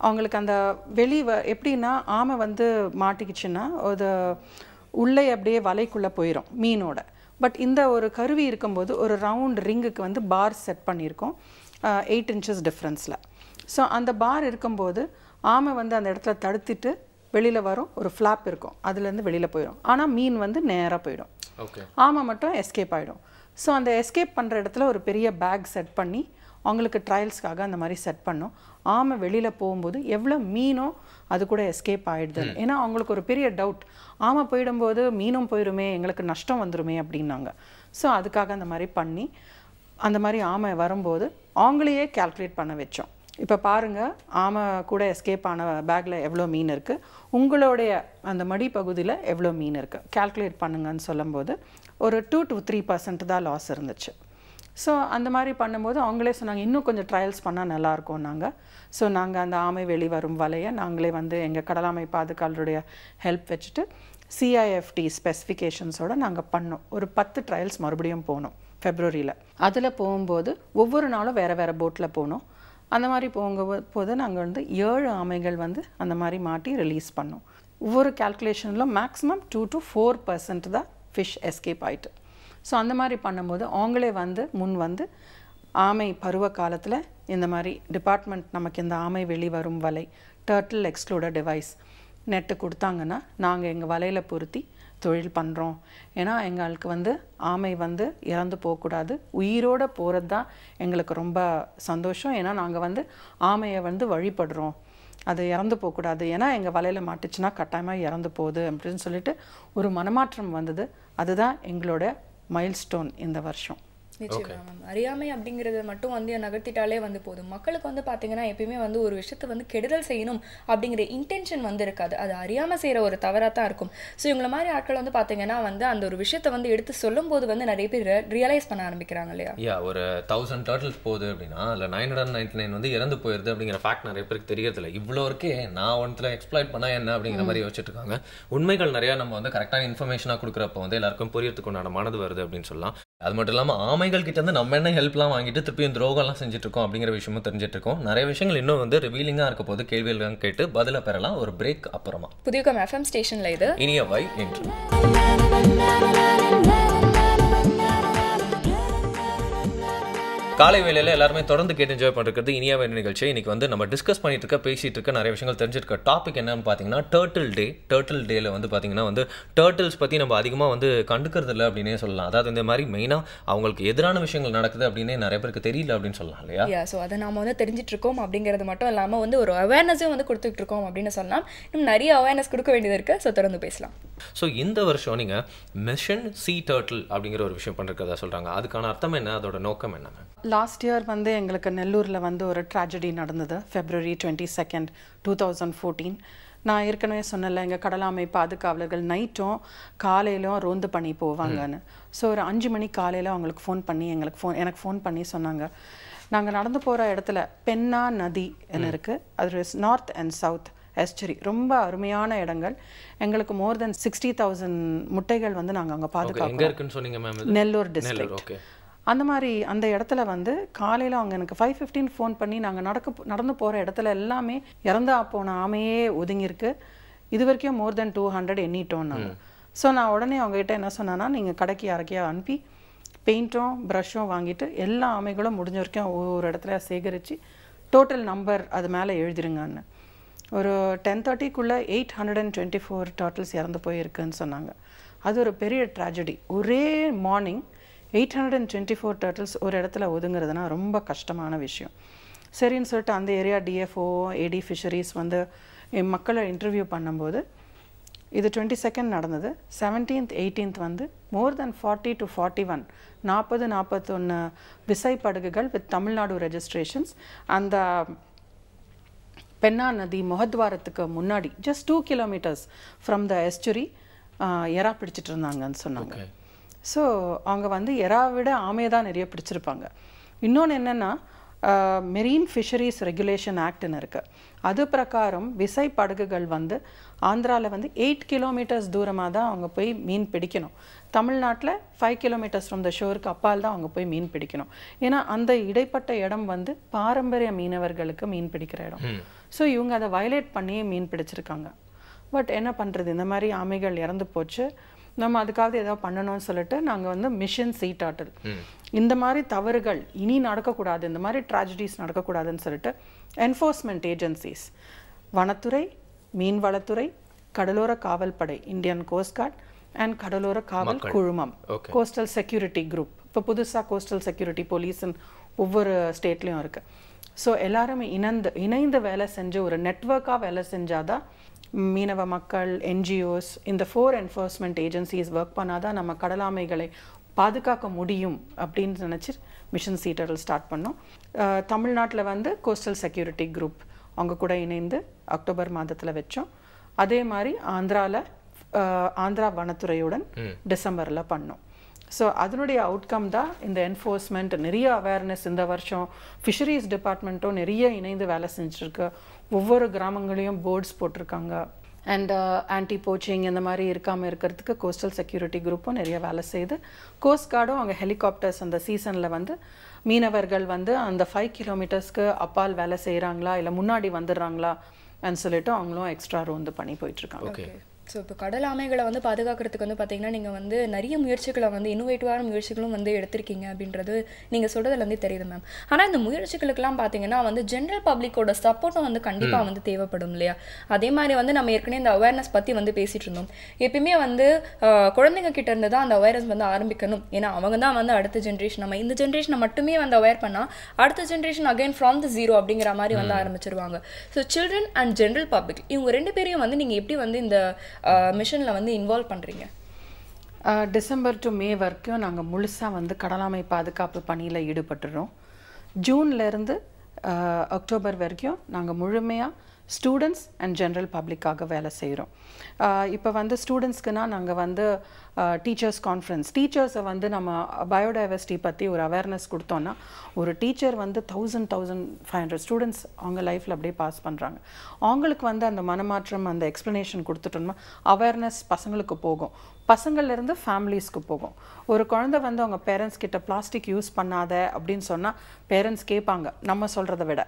அவங்களுக்கு அந்த எப்படின்னா ஆமை வந்து மாட்டிக்கிச்சுன்னா அது உள்ளே அப்படியே வலைக்குள்ளே போயிடும் மீனோட. பட் இந்த ஒரு கருவி இருக்கும்போது ஒரு ரவுண்ட் ரிங்குக்கு வந்து பார் செட் பண்ணியிருக்கோம் 8 inches டிஃப்ரென்ஸில். ஸோ அந்த பார் இருக்கும்போது ஆமை வந்து அந்த இடத்துல தடுத்துட்டு வெளியில் வரும், ஒரு ஃப்ளாப் இருக்கும், அதுலேருந்து வெளியில் போயிடும். ஆனால் மீன் வந்து நேராக போயிடும், ஆமை மட்டும் எஸ்கேப் ஆகிடும். ஸோ அந்த எஸ்கேப் பண்ணுற இடத்துல ஒரு பெரிய பேக் செட் பண்ணி அவங்களுக்கு ட்ரையல்ஸ்க்காக அந்த மாதிரி செட் பண்ணோம். ஆமை வெளியில் போகும்போது எவ்வளோ மீனோ அது கூட எஸ்கேப் ஆகிடுது. ஏன்னா அவங்களுக்கு ஒரு பெரிய டவுட், ஆமை போயிடும்போது மீனும் போயிடுமே, எங்களுக்கு நஷ்டம் வந்துடுமே அப்படின்னாங்க. ஸோ அதுக்காக அந்த மாதிரி பண்ணி அந்த மாதிரி ஆமை வரும்போது அவங்களையே கால்குலேட் பண்ண வச்சோம். இப்போ பாருங்கள், ஆமை கூட எஸ்கேப் ஆன பேக்கில் எவ்வளோ மீன் இருக்குது, உங்களுடைய அந்த மடி பகுதியில் எவ்வளோ மீன் இருக்குது, கால்குலேட் பண்ணுங்கன்னு சொல்லும்போது ஒரு 2 to 3% தான் லாஸ் இருந்துச்சு. ஸோ அந்த மாதிரி பண்ணும்போது அவங்களே சொன்னாங்க இன்னும் கொஞ்சம் ட்ரையல்ஸ் பண்ணால் நல்லாயிருக்கும் நாங்கள். ஸோ நாங்கள் அந்த ஆமை வெளி வரும் வலையை நாங்களே வந்து எங்கள் கடலாமை பாதுகாவலருடைய ஹெல்ப் வச்சுட்டு CIFT ஸ்பெசிஃபிகேஷன்ஸோடு நாங்கள் பண்ணோம். ஒரு 10 ட்ரையல்ஸ் மறுபடியும் போனோம் ஃபெப்ரவரியில். அதில் போகும்போது ஒவ்வொரு நாளும் வேறு போட்டில் போனோம். அந்த மாதிரி போகும்போது நாங்கள் வந்து 7 ஆமைகள் வந்து அந்த மாதிரி மாட்டி ரிலீஸ் பண்ணோம். ஒவ்வொரு கால்குலேஷனில் மேக்ஸிமம் 2 to 4% தான் ஃபிஷ் எஸ்கேப் ஆகிட்டு. ஸோ அந்த மாதிரி பண்ணும்போது அவங்களே வந்து முன் வந்து ஆமை பருவ காலத்தில் இந்த மாதிரி டிபார்ட்மெண்ட் நமக்கு இந்த ஆமை வெளி வரும் வலை, டர்ட்டில் எக்ஸ்க்ளூடர் டிவைஸ் நெட்டு கொடுத்தாங்கன்னா நாங்கள் எங்கள் வலையில் பொருத்தி தொழில் பண்ணுறோம். ஏன்னா எங்களுக்கு வந்து ஆமை வந்து இறந்து போகக்கூடாது, உயிரோடு போகிறது தான் எங்களுக்கு ரொம்ப சந்தோஷம். ஏன்னா நாங்கள் வந்து ஆமையை வந்து வழிபடுறோம், அது இறந்து போகக்கூடாது. ஏன்னா எங்கள் வலையில் மாட்டுச்சுன்னா கட்டாயமாக இறந்து போகுது அப்படின்னு சொல்லிட்டு ஒரு மனமாற்றம் வந்தது. அதுதான் எங்களோட மைல்ஸ்டோன் இந்த வருஷம். நிச்சயமா மேம். அறியாமை அப்படிங்கிறது மட்டும் வந்து நகர்த்திட்டாலே வந்து போதும். மக்களுக்கு வந்து பார்த்தீங்கன்னா எப்பயுமே வந்து ஒரு விஷயத்தை வந்து கெடுதல் செய்யணும் அப்படிங்கிற இன்டென்ஷன் வந்து இருக்காது. அது அறியாமல் செய்கிற ஒரு தவறாக தான் இருக்கும். ஸோ இவங்கள மாதிரி ஆட்கள் வந்து பார்த்தீங்கன்னா வந்து அந்த ஒரு விஷயத்தை வந்து எடுத்து சொல்லும் போது வந்து நிறைய பேர் ரியலைஸ் பண்ண ஆரம்பிக்கிறாங்க இல்லையா? ஒரு 1000 டர்ட்டில்ஸ் போகுது அப்படின்னா அதில் 999 வந்து இறந்து போயிருது அப்படிங்கிற ஃபேக்ட் நிறைய பேருக்கு தெரியறதில்ல. இவ்வளோ இருக்கே நான் ஒன்றில் எக்ஸ்ப்ளாய்ட் பண்ணால் என்ன அப்படிங்கிற மாதிரி யோசிச்சுட்டு இருக்காங்க. உண்மைகள் நிறையா நம்ம வந்து கரெக்டான இன்ஃபர்மேஷனாக கொடுக்குறப்ப வந்து எல்லாருக்கும் புரியறதுக்கு உண்டான மனது வருது அப்படின்னு சொல்லலாம். அது மட்டும் இல்லாமல் ஆமைகள் கிட்ட இருந்து நம்ம என்ன ஹெல்ப்லாம் வாங்கிட்டு திருப்பியும் துரோகம்லாம் செஞ்சுட்டு இருக்கோம் அப்படிங்கிற விஷயமும் தெரிஞ்சுட்டு இருக்கோம். நிறைய விஷயங்கள் இன்னும் வந்து ரிவீலிங்காக இருக்க போது கேள்விகள் கேட்டு பதில பெறலாம் ஒரு பிரேக் அப்புறமா. புதியகம் எஃப்எம் ஸ்டேஷன்ல இது இனியவை என்று காலை வேளையில் எல்லாருமே தொடர்ந்து கேட்டு என்ஜாய் பண்ணிருக்கிறது இனியாவை நிகழ்ச்சியை. இன்னைக்கு வந்து நம்ம டிஸ்கஸ் பண்ணிட்டு இருக்க பேசிட்டு இருக்க நிறைய விஷயங்கள் தெரிஞ்சிருக்க டாபிக் என்னன்னு பார்த்தீங்கன்னா டர்ட்டில் டேல வந்து பார்த்தீங்கன்னா வந்து டர்ட்டில்ஸ் பற்றி நம்ம அதிகமாக வந்து கண்டுக்கிறது இல்லை அப்படின்னே சொல்லலாம். அதாவது இந்த மாதிரி மெயினாக அவங்களுக்கு எதிரான விஷயங்கள் நடக்குது அப்படின்னே நிறைய பேருக்கு தெரியல அப்படின்னு சொல்லலாம் இல்லையா? ஸோ அதை நாம வந்து தெரிஞ்சிட்டு இருக்கோம் அப்படிங்கிறது மட்டும் இல்லாமல் வந்து ஒரு அவேர்னஸும் வந்து கொடுத்துட்டு இருக்கோம் அப்படின்னு சொல்லலாம். இன்னும் நிறைய அவேர்னஸ் கொடுக்க வேண்டியது இருக்கு. ஸோ தொடர்ந்து பேசலாம். ஸோ இந்த வருஷம் நீங்கள் மிஷன் சி டர்ட்டில் அப்படிங்கிற ஒரு விஷயம் பண்ணிருக்கிறதா சொல்கிறாங்க. அதுக்கான அர்த்தம் என்ன, அதோட நோக்கம் என்ன மேம்? லாஸ்ட் இயர் வந்து எங்களுக்கு நெல்லூரில் வந்து ஒரு ட்ராஜடி நடந்தது. February 22, 2014. நான் ஏற்கனவே சொன்னல எங்கள் கடலாமை பாதுகாவலர்கள் நைட்டும் காலையிலும் ரோந்து பண்ணி போவாங்கன்னு. ஸோ ஒரு 5 மணி காலையில் அவங்களுக்கு எனக்கு ஃபோன் பண்ணி சொன்னாங்க, நாங்கள் நடந்து போகிற இடத்துல பென்னா நதி என்ன இருக்குது, அது நார்த் அண்ட் சவுத் எஸ்டரி, ரொம்ப அருமையான இடங்கள். எங்களுக்கு மோர் தென் 60,000 முட்டைகள் வந்து நாங்கள் அங்கே பாதுகாக்கிறோம். நெல்லூர் டிஸ்ட்ரிக்ட். அந்த மாதிரி அந்த இடத்துல வந்து காலையில் அவங்க எனக்கு 5:15 ஃபோன் பண்ணி நாங்கள் நடந்து போகிற இடத்துல எல்லாமே இறந்தா போன ஆமையே ஒதுங்கியிருக்கு. இது வரைக்கும் மோர் தென் 200 எண்ணிட்டோம் நாங்கள். ஸோ நான் உடனே அவங்ககிட்ட என்ன சொன்னேன்னா, நீங்கள் கடைக்கு யாரைக்கையா அனுப்பி பெயிண்ட்டும் ப்ரஷ்ஷும் வாங்கிட்டு எல்லா ஆமைகளும் முடிஞ்ச வரைக்கும் ஒவ்வொரு இடத்துல சேகரித்து டோட்டல் நம்பர் அது மேலே எழுதிருங்கன்னு. ஒரு 10:30க்குள்ளே 824 டர்ட்டில்ஸ் இறந்து போயிருக்குன்னு சொன்னாங்க. அது ஒரு பெரிய ட்ராஜடி. ஒரே மார்னிங் 824 டர்ட்டில்ஸ் ஒரு இடத்துல ஒதுங்கிறதுனா ரொம்ப கஷ்டமான விஷயம். சரின்னு சொல்லிட்டு அந்த ஏரியா டிஎஃப்ஓ ஏடி ஃபிஷரிஸ் வந்து என் மக்களை இன்டர்வியூ பண்ணும்போது இது 22 நடந்தது. 17th 18th வந்து மோர் தென் 40 to 41 41 விசைப்படகுகள் வித் தமிழ்நாடு ரெஜிஸ்ட்ரேஷன்ஸ் அந்த பென்னா நதி முகத்வாரத்துக்கு முன்னாடி ஜஸ்ட் 2 kilometers ஃப்ரம் த எஸ்டரி எறா பிடிச்சிட்டு இருந்தாங்கன்னு சொன்னாங்க. ஸோ அவங்க வந்து எறா விட ஆமையை தான் நிறைய பிடிச்சிருப்பாங்க. இன்னொன்று என்னென்னா, மெரீன் ஃபிஷரிஸ் ரெகுலேஷன் ஆக்ட்னு இருக்குது. அது பிரகாரம் விசை படகுகள் வந்து ஆந்திராவில் வந்து 8 kilometers தூரமாக தான் அவங்க போய் மீன் பிடிக்கணும். தமிழ்நாட்டில் 5 kilometers ஃப்ரம் த ஷோருக்கு அப்பால் தான் அவங்க போய் மீன் பிடிக்கணும். ஏன்னா அந்த இடைப்பட்ட இடம் வந்து பாரம்பரிய மீனவர்களுக்கு மீன் பிடிக்கிற இடம். ஸோ இவங்க அதை வயலேட் பண்ணியே மீன் பிடிச்சிருக்காங்க. பட் என்ன பண்ணுறது, இந்த மாதிரி ஆமைகள் இறந்து போச்சு, நம்ம அதுக்காக ஏதாவது பண்ணணும்னு சொல்லிட்டு நாங்கள் வந்து மிஷன் சி டர்ட்டில், இந்த மாதிரி தவறுகள் இனி நடக்கக்கூடாது, இந்த மாதிரி ட்ராஜடிஸ் நடக்கக்கூடாதுன்னு சொல்லிட்டு என்ஃபோர்ஸ்மெண்ட் ஏஜென்சிஸ், வனத்துறை, மீன்வளத்துறை, கடலோர காவல்படை, இந்தியன் கோஸ்ட் கார்ட் அண்ட் கடலோர காவல் குழுமம், கோஸ்டல் செக்யூரிட்டி குரூப், இப்போ புதுசாக கோஸ்டல் செக்யூரிட்டி போலீஸ்ன்னு ஒவ்வொரு ஸ்டேட்லேயும் இருக்குது. ஸோ எல்லாருமே இணைந்து வேலை செஞ்சு ஒரு நெட்வொர்க்காக வேலை செஞ்சாதான் மீனவ மக்கள், என்ஜிஓஸ், இந்த 4 என்ஃபோர்ஸ்மெண்ட் ஏஜென்சிஸ் ஒர்க் பண்ணாதான் நம்ம கடலாமைகளை பாதுகாக்க முடியும் அப்படின்னு நினச்சி மிஷன் சி டர்ட்டில் ஸ்டார்ட் பண்ணோம். தமிழ்நாட்டில் வந்து கோஸ்டல் செக்யூரிட்டி குரூப் அவங்க கூட இணைந்து அக்டோபர் மாதத்தில் வச்சோம். அதே மாதிரி ஆந்திரா வனத்துறையுடன் டிசம்பரில் பண்ணோம். ஸோ அதனுடைய அவுட்கம் தான் இந்த என்ஃபோர்ஸ்மெண்ட். நிறைய அவேர்னஸ் இந்த வருஷம் ஃபிஷரிஸ் டிபார்ட்மெண்ட்டும் நிறைய இணைந்து வேலை செஞ்சுருக்கு. ஒவ்வொரு கிராமங்களையும் போர்ட்ஸ் போட்டிருக்காங்க. அண்ட் ஆன்டி போச்சிங் இந்த மாதிரி இருக்காமல் இருக்கிறதுக்கு கோஸ்டல் செக்யூரிட்டி குரூப்பும் நிறைய வேலை செய்யுது. கோஸ்ட் கார்டும் அவங்க ஹெலிகாப்டர்ஸ் அந்த சீசனில் வந்து மீனவர்கள் வந்து அந்த 5 kilometersக்கு அப்பால் வேலை செய்கிறாங்களா இல்லை முன்னாடி வந்துடுறாங்களா அப்படின்னு சொல்லிட்டு அவங்களும் எக்ஸ்ட்ரா ரோந்து பண்ணி போயிட்டுருக்காங்க. ஸோ இப்போ கடல் ஆமைகளை வந்து பாதுகாக்கிறதுக்கு வந்து பார்த்தீங்கன்னா நீங்கள் வந்து நிறைய முயற்சிகளை வந்து இன்னோவேட்டிவான முயற்சிகளும் வந்து எடுத்திருக்கீங்க அப்படின்றது நீங்கள் சொல்கிறதுலேருந்தே தெரியுது மேம். ஆனால் இந்த முயற்சிகளுக்கெல்லாம் பார்த்தீங்கன்னா வந்து ஜென்ரல் பப்ளிக்கோட சப்போர்ட்டும் வந்து கண்டிப்பாக வந்து தேவைப்படும் இல்லையா? அதே மாதிரி வந்து நம்ம ஏற்கனவே இந்த அவேர்னஸ் பற்றி வந்து பேசிகிட்டு இருந்தோம். எப்பயுமே வந்து குழந்தைங்க கிட்ட இருந்து தான் அந்த அவேர்னஸ் வந்து ஆரம்பிக்கணும். ஏன்னா அவங்க தான் வந்து அடுத்த ஜென்ரேஷன். நம்ம இந்த ஜென்ரேஷனை மட்டுமே வந்து அவேர் பண்ணால் அடுத்த generation again from the zero அப்படிங்கிற மாதிரி வந்து ஆரம்பிச்சிருவாங்க. So children and general public இவங்க 2 பேரையும் வந்து நீங்கள் எப்படி வந்து இந்த மிஷனில் வந்து இன்வால்வ் பண்ணுறீங்க? டிசம்பர் டு மே வரைக்கும் நாங்கள் முழுசாக வந்து கடலாமை பாதுகாப்பு பணியில் ஈடுபட்டுறோம். ஜூன்லேருந்து அக்டோபர் வரைக்கும் நாங்கள் முழுமையாக ஸ்டூடெண்ட்ஸ் அண்ட் ஜென்ரல் பப்ளிக்காக வேலை செய்கிறோம். இப்போ வந்து ஸ்டூடெண்ட்ஸ்க்குனா நாங்கள் வந்து டீச்சர்ஸ் கான்ஃபரன்ஸ், டீச்சர்ஸை வந்து நம்ம பயோடைவர்சிட்டி பற்றி ஒரு அவேர்னஸ் கொடுத்தோன்னா ஒரு டீச்சர் வந்து 1500 ஸ்டூடெண்ட்ஸ் அவங்க லைஃப்பில் அப்படியே பாஸ் பண்ணுறாங்க. அவங்களுக்கு வந்து அந்த மனமாற்றம், அந்த எக்ஸ்ப்ளனேஷன் கொடுத்துட்டோம்னா அவேர்னஸ் பசங்களுக்கு போகும், பசங்கள்லேருந்து ஃபேமிலிஸ்க்கு போகும். ஒரு குழந்தை வந்து அவங்க பேரண்ட்ஸ் கிட்ட பிளாஸ்டிக் யூஸ் பண்ணாத அப்படின்னு சொன்னால் பேரண்ட்ஸ் கேட்பாங்க நம்ம சொல்கிறத விட.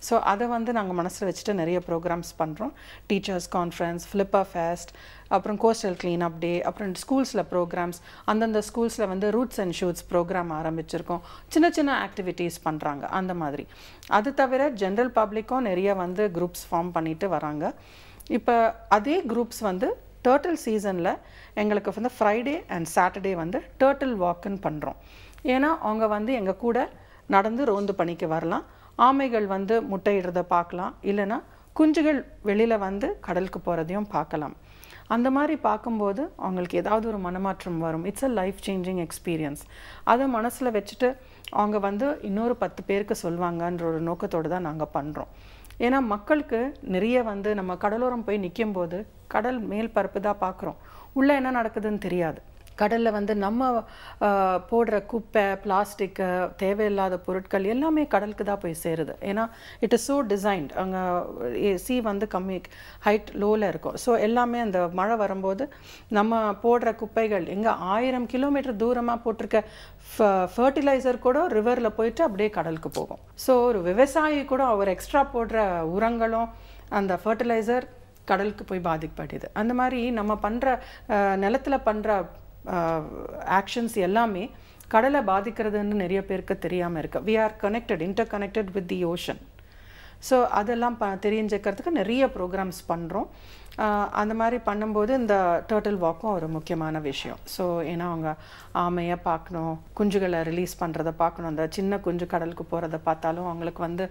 ஸோ அதை வந்து நாங்கள் மனசில் வச்சுட்டு நிறைய ப்ரோக்ராம்ஸ் பண்ணுறோம். டீச்சர்ஸ் கான்ஃபரன்ஸ், ஃப்ளிப்பர் ஃபெஸ்ட், அப்புறம் கோஸ்டல் க்ளீனப் டே, அப்புறம் ஸ்கூல்ஸில் ப்ரோக்ராம்ஸ், அந்தந்த ஸ்கூல்ஸில் வந்து ரூட்ஸ் அண்ட் ஷூட்ஸ் ப்ரோக்ராம் ஆரம்பிச்சிருக்கோம். சின்ன சின்ன ஆக்டிவிட்டீஸ் பண்ணுறாங்க அந்த மாதிரி. அது தவிர ஜென்ரல் பப்ளிக்கும் நிறைய வந்து குரூப்ஸ் ஃபார்ம் பண்ணிட்டு வராங்க. இப்போ அதே குரூப்ஸ் வந்து டர்ட்டில் சீசனில் எங்களுக்கு வந்து ஃப்ரைடே அண்ட் சாட்டர்டே வந்து டர்ட்டில் வாக்குன்னு பண்ணுறோம். ஏன்னா அவங்க வந்து எங்கள் கூட நடந்து ரோந்து பணிக்கு வரலாம், ஆமைகள் வந்து முட்டையிடுறதை பார்க்கலாம், இல்லைன்னா குஞ்சுகள் வெளியில் வந்து கடலுக்கு போகிறதையும் பார்க்கலாம். அந்த மாதிரி பார்க்கும்போது அவங்களுக்கு ஏதாவது ஒரு மனமாற்றம் வரும். It's a life changing experience. அதை மனசில் வச்சுட்டு அவங்க வந்து இன்னொரு 10 பேருக்கு சொல்லுவாங்கன்ற ஒரு நோக்கத்தோடு தான் நாங்கள் பண்ணுறோம். ஏன்னா மக்களுக்கு நிறைய வந்து நம்ம கடலோரம் போய் நிற்கும் போது கடல் மேல் பரப்பு தான் பார்க்குறோம், உள்ளே என்ன நடக்குதுன்னு தெரியாது. கடலில் வந்து நம்ம போடுற குப்பை, பிளாஸ்டிக்கு, தேவையில்லாத பொருட்கள் எல்லாமே கடலுக்கு தான் போய் சேருது. ஏன்னா இட் இஸ் ஸோ டிசைன்ட். அங்கே சி வந்து கம்மி ஹைட் லோவில் இருக்கும். ஸோ எல்லாமே அந்த மழை வரும்போது நம்ம போடுற குப்பைகள் எங்கே 1000 கிலோமீட்டர் தூரமாக போட்டிருக்க ஃபர்டிலைசர் கூட ரிவரில் போயிட்டு அப்படியே கடலுக்கு போகும். ஸோ ஒரு விவசாயி கூட அவர் எக்ஸ்ட்ரா போடுற உரங்களும் அந்த ஃபர்டிலைசர் கடலுக்கு போய் பாதிக்கப்படுது. அந்த மாதிரி நம்ம பண்ணுற நிலத்தில் பண்ணுற ஆக்ஷன்ஸ் எல்லாமே கடலை பாதிக்கிறதுன்னு நிறைய பேருக்கு தெரியாமல் இருக்கு. We are connected, interconnected with the ocean. So அதெல்லாம் தெரிஞ்சுக்கிறதுக்கு நிறைய ப்ரோக்ராம்ஸ் பண்ணுறோம். அந்த மாதிரி பண்ணும்போது இந்த டர்ட்டில் வாக்கும் ஒரு முக்கியமான விஷயம். ஸோ ஏன்னா அவங்க ஆமையை பார்க்கணும், குஞ்சுகளை ரிலீஸ் பண்ணுறதை பார்க்கணும், அந்த சின்ன குஞ்சு கடலுக்கு போகிறத பார்த்தாலும் அவங்களுக்கு வந்து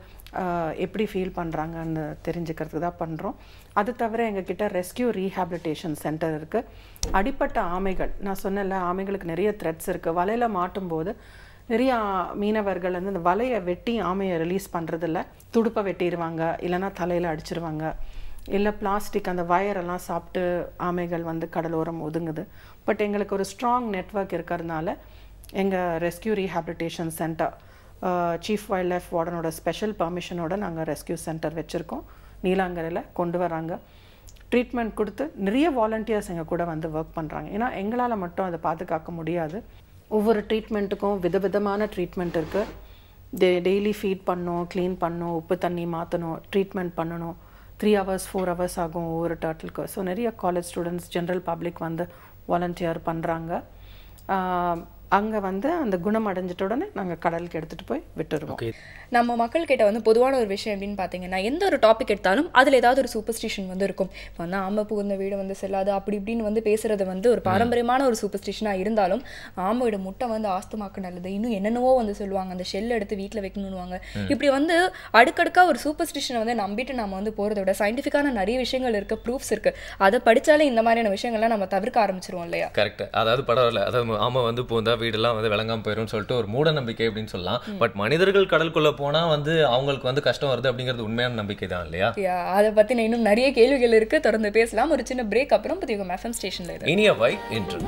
எப்படி ஃபீல் பண்ணுறாங்கன்னு தெரிஞ்சுக்கிறதுக்கு தான் பண்ணுறோம். அது தவிர எங்ககிட்ட ரெஸ்கியூ ரீஹாபிலிட்டேஷன் சென்டர் இருக்குது. அடிப்பட்ட ஆமைகள், நான் சொன்னேன்ல ஆமைகளுக்கு நிறைய த்ரெட்ஸ் இருக்குது. வலையில் மாட்டும்போது நிறைய மீனவர்கள் வந்து இந்த வலையை வெட்டி ஆமையை ரிலீஸ் பண்ணுறதில்ல, துடுப்பை வெட்டிடுவாங்க, இல்லைன்னா தலையில் அடிச்சிருவாங்க, இல்லை பிளாஸ்டிக் அந்த வயரெல்லாம் சாப்பிட்டு ஆமைகள் வந்து கடலோரம் ஒதுங்குது. பட் எங்களுக்கு ஒரு ஸ்ட்ராங் நெட்வொர்க் இருக்கிறதுனால எங்கள் rescue rehabilitation centre chief wildlife வார்டனோட ஸ்பெஷல் பர்மிஷனோட நாங்கள் ரெஸ்கியூ சென்டர் வச்சுருக்கோம். நீலாங்கரையில் கொண்டு வராங்க, ட்ரீட்மெண்ட் கொடுத்து நிறைய வாலண்டியர்ஸ் எங்கள் கூட வந்து ஒர்க் பண்ணுறாங்க. ஏன்னா எங்களால் மட்டும் அதை பாதுகாக்க முடியாது. ஒவ்வொரு ட்ரீட்மெண்ட்டுக்கும் விதவிதமான ட்ரீட்மெண்ட் இருக்குது. டெய்லி ஃபீட் பண்ணணும், க்ளீன் பண்ணணும், உப்பு தண்ணி மாற்றணும், ட்ரீட்மெண்ட் பண்ணணும். 3 hours 4 hours ஆகும் ஒவ்வொரு டர்ட்டிலுக்கு. ஸோ நிறைய காலேஜ் ஸ்டூடெண்ட்ஸ், ஜென்ரல் பப்ளிக் வந்து வாலண்டியர் பண்ணுறாங்க. அங்கே வந்து அந்த குணம் அடைஞ்சிட்ட உடனே நாங்கள் கடலுக்கு எடுத்துகிட்டு போய் விட்டுருவோம். நம்ம மக்கள்கிட்ட வந்து பொதுவான ஒரு விஷயம் எப்படின்னு பார்த்தீங்கன்னா, எந்த ஒரு டாபிக் எடுத்தாலும் அதில் ஏதாவது ஒரு சூப்பர்ஸ்டிஷன் வந்து இருக்கும். இப்போ வந்து ஆமை புகுந்த வீடு வந்து செல்லாது அப்படி இப்படின்னு வந்து பேசுறது வந்து ஒரு பாரம்பரியமான ஒரு சூப்பர்ஸ்டிஷனாக இருந்தாலும், ஆமையோட முட்டை வந்து ஆஸ்துமாக்கு நல்லது, இன்னும் என்னென்னவோ வந்து சொல்லுவாங்க, அந்த ஷெல் எடுத்து வீட்டில் வைக்கணும்னுவாங்க. இப்படி வந்து அடுக்கடுக்காக ஒரு சூப்பர்ஸ்டிஷனை வந்து நம்பிட்டு நம்ம வந்து போகிறத விட சயின்டிஃபிக்கான நிறைய விஷயங்கள் இருக்குது, ப்ரூஃப்ஸ் இருக்குது. அதை படித்தாலே இந்த மாதிரியான விஷயங்கள்லாம் நம்ம தவிர்க்க ஆரம்பிச்சிருவோம் இல்லையா? கரெக்ட். அதாவது பரவாயில்ல, அதாவது ஆமை வந்து பூந்தா வீடெல்லாம் வந்து விளங்காம போயிடும் சொல்லிட்டு ஒரு மூட நம்பிக்கை அப்படின்னு சொல்லலாம். பட் மனிதர்கள் கடலுக்குள்ள போனா வந்து அவங்களுக்கு வந்து கஷ்டம் வருது அப்படிங்கிறது உண்மையான நம்பிக்கை தான் இல்லையா? அதை பத்தி இன்னும் நிறைய கேள்விகள் இருக்கு, தொடர்ந்து பேசலாம். ஒரு சின்ன பிரேக் அப்புறம் புதிய FM ஸ்டேஷன்ல இருக்கு இனிய வைப் இன்று.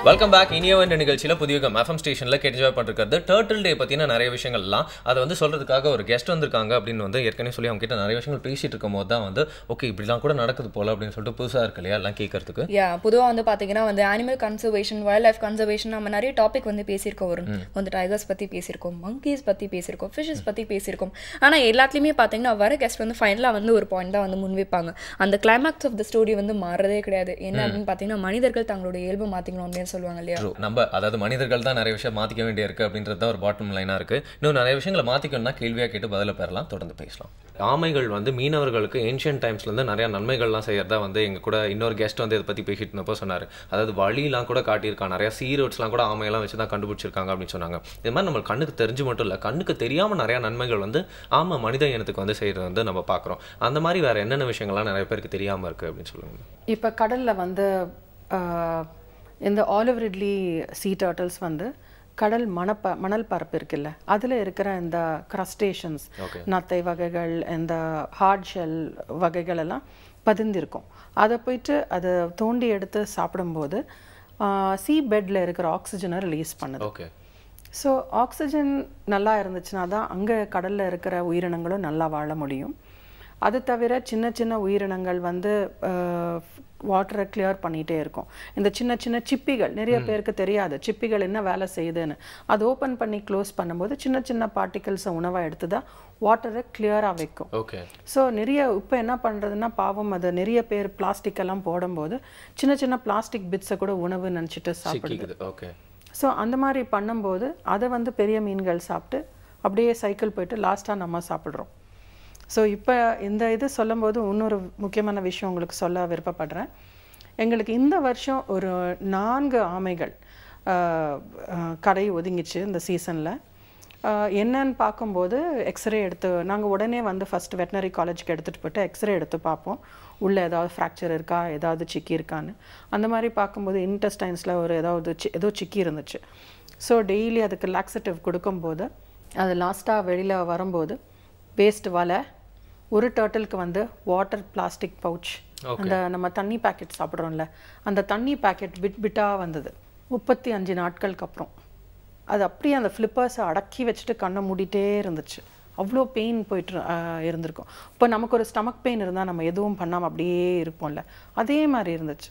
Welcome back. இனியவன் நிகழ்ச்சியில் புதிய FM ஸ்டேஷனில் என்ஜாய் பண்ணிருக்கிறது டர்ட்டில் டே பற்றின நிறைய விஷயங்கள்லாம் அதை வந்து சொல்கிறதுக்காக ஒரு கெஸ்ட் வந்திருக்காங்க அப்படின்னு வந்து ஏற்கனவே சொல்லி அவங்க கிட்ட நிறைய விஷயங்கள் பேசிட்டு இருக்கும் போது தான் வந்து ஓகே இப்படிலாம் கூட நடக்குது போல அப்படின்னு சொல்லிட்டு புதுசாக இருக்கு இல்லையா எல்லாம் கேட்கறதுக்கு. பொதுவாக வந்து பார்த்தீங்கன்னா வந்து animal conservation, wild life conservation நம்ம நிறைய டாபிக் வந்து பேசியிருக்கோம். வந்து டைகர்ஸ் பற்றி பேசியிருக்கோம், மங்கீஸ் பற்றி பேசியிருக்கோம், ஃபிஷஸ் பற்றி பேசியிருக்கோம். ஆனால் எல்லாத்துலேயுமே பார்த்தீங்கன்னா வர கெஸ்ட் வந்து ஃபைனலாக வந்து ஒரு பாயிண்ட் தான் வந்து முன்வைப்பாங்க. அந்த கிளைமேக்ஸ் ஆஃப் த ஸ்டோரி வந்து மாறதே கிடையாது. என்ன அப்படின்னு பார்த்தீங்கன்னா மனிதர்கள் தங்களோட இயல்பு மாற்றிக்கணும் அப்படின்னு சொல்லுவாங்க இல்லையா? நம்ம அதாவது மனிதர்கள் தான் நிறைய விஷயம் மாற்றிக்க வேண்டிய இருக்குது அப்படின்றது தான் ஒரு பாட்டம் லைனாக இருக்குது. இன்னும் நிறைய விஷயங்களை மாற்றிக்கணும்னா கேள்வியாக கேட்டு பதில பெறலாம். தொடர்ந்து பேசலாம். ஆமைகள் வந்து மீனவர்களுக்கு ஏன்ஷியன்ட் டைம்ஸ்லேருந்து நிறையா நன்மைகள்லாம் செய்யறதா வந்து எங்கள் கூட இன்னொரு கெஸ்ட் வந்து இதை பற்றி பேசிட்டு இருந்தப்போ சொன்னார். அதாவது வழிலாம் கூட காட்டியிருக்காங்க, நிறையா சீரோட்ஸ்லாம் கூட ஆமையெல்லாம் வச்சு தான் கண்டுபிடிச்சிருக்காங்க அப்படின்னு சொன்னாங்க. இது மாதிரி நம்ம கண்ணுக்கு தெரிஞ்சு மட்டும் இல்லை, கண்ணுக்கு தெரியாமல் நிறையா நன்மைகள் வந்து ஆமை மனித இனத்துக்கு வந்து செய்கிறது வந்து நம்ம பார்க்குறோம். அந்த மாதிரி வேறு என்னென்ன விஷயங்கள்லாம் நிறைய பேருக்கு தெரியாமல் இருக்குது அப்படின்னு சொல்லுவாங்க. இப்போ கடலில் வந்து இந்த ஆலிவ் ரிட்லி சீ டர்ட்டில்ஸ் வந்து கடல் மணல் பரப்பு இருக்குல்ல, அதில் இருக்கிற இந்த கிரஸ்டேஷன்ஸ், நத்தை வகைகள், இந்த ஹார்ட் ஷெல் வகைகள் எல்லாம் பதிந்திருக்கும். அதை போயிட்டு அதை தோண்டி எடுத்து சாப்பிடும்போது சீ பெட்டில் இருக்கிற ஆக்சிஜனை ரிலீஸ் பண்ணுது. ஸோ ஆக்சிஜன் நல்லா இருந்துச்சுன்னா தான் அங்கே கடலில் இருக்கிற உயிரினங்களும் நல்லா வாழ முடியும். அது தவிர சின்ன சின்ன உயிரினங்கள் வந்து வாட்டரை கிளியர் பண்ணிகிட்டே இருக்கும். இந்த சின்ன சின்ன சிப்பிகள், நிறைய பேருக்கு தெரியாது சிப்பிகள் என்ன வேலை செய்யுதுன்னு. அது ஓப்பன் பண்ணி க்ளோஸ் பண்ணும்போது சின்ன சின்ன பார்ட்டிகல்ஸை உணவாக எடுத்து தான் வாட்டரை கிளியராக வைக்கும். ஸோ நிறைய இப்போ என்ன பண்ணுறதுன்னா பாவம், அது நிறைய பேர் பிளாஸ்டிக் எல்லாம் போடும்போது சின்ன சின்ன பிளாஸ்டிக் பிட்ஸை கூட உணவு நினச்சிட்டு சாப்பிடுது. ஸோ அந்த மாதிரி பண்ணும்போது அதை வந்து பெரிய மீன்கள் சாப்பிட்டு அப்படியே சைக்கிள் போயிட்டு லாஸ்ட்டாக நம்ம சாப்பிட்றோம். ஸோ இப்போ இந்த இது சொல்லும்போது இன்னொரு முக்கியமான விஷயம் உங்களுக்கு சொல்ல விருப்பப்படுறேன். எங்களுக்கு இந்த வருஷம் ஒரு 4 ஆமைகள் கடை ஒதுங்கிச்சு இந்த சீசனில். என்னன்னு பார்க்கும்போது எக்ஸ்ரே எடுத்து நாங்கள் உடனே வந்து ஃபஸ்ட்டு வெட்டினரி காலேஜுக்கு எடுத்துகிட்டு போய்ட்டு எக்ஸ்ரே எடுத்து பார்ப்போம், உள்ளே ஏதாவது ஃப்ராக்சர் இருக்கா, ஏதாவது சிக்கி இருக்கான்னு. அந்த மாதிரி பார்க்கும்போது இன்டெஸ்டைன்ஸில் ஒரு ஏதோ சிக்கி இருந்துச்சு. ஸோ டெய்லி அதுக்கு லாக்ஸேட்டிவ் கொடுக்கும்போது அது லாஸ்ட்டாக வெளியில் வரும்போது வேஸ்ட் வலை, ஒரு டர்ட்டிலுக்கு வந்து வாட்டர் பிளாஸ்டிக் பவுச், அந்த நம்ம தண்ணி பேக்கெட் சாப்பிட்றோம்ல அந்த தண்ணி பேக்கெட் பிட்டாக வந்தது. 35 நாட்களுக்கு அப்புறம் அது அப்படியே அந்த ஃப்ளிப்பர்ஸை அடக்கி வச்சுட்டு கண்ணை மூடிட்டே இருந்துச்சு. அவ்வளோ பெயின் போயிட்டு இருந்திருக்கும். இப்போ நமக்கு ஒரு ஸ்டமக் பெயின் இருந்தால் நம்ம எதுவும் பண்ணாமல் அப்படியே இருப்போம்ல, அதே மாதிரி இருந்துச்சு.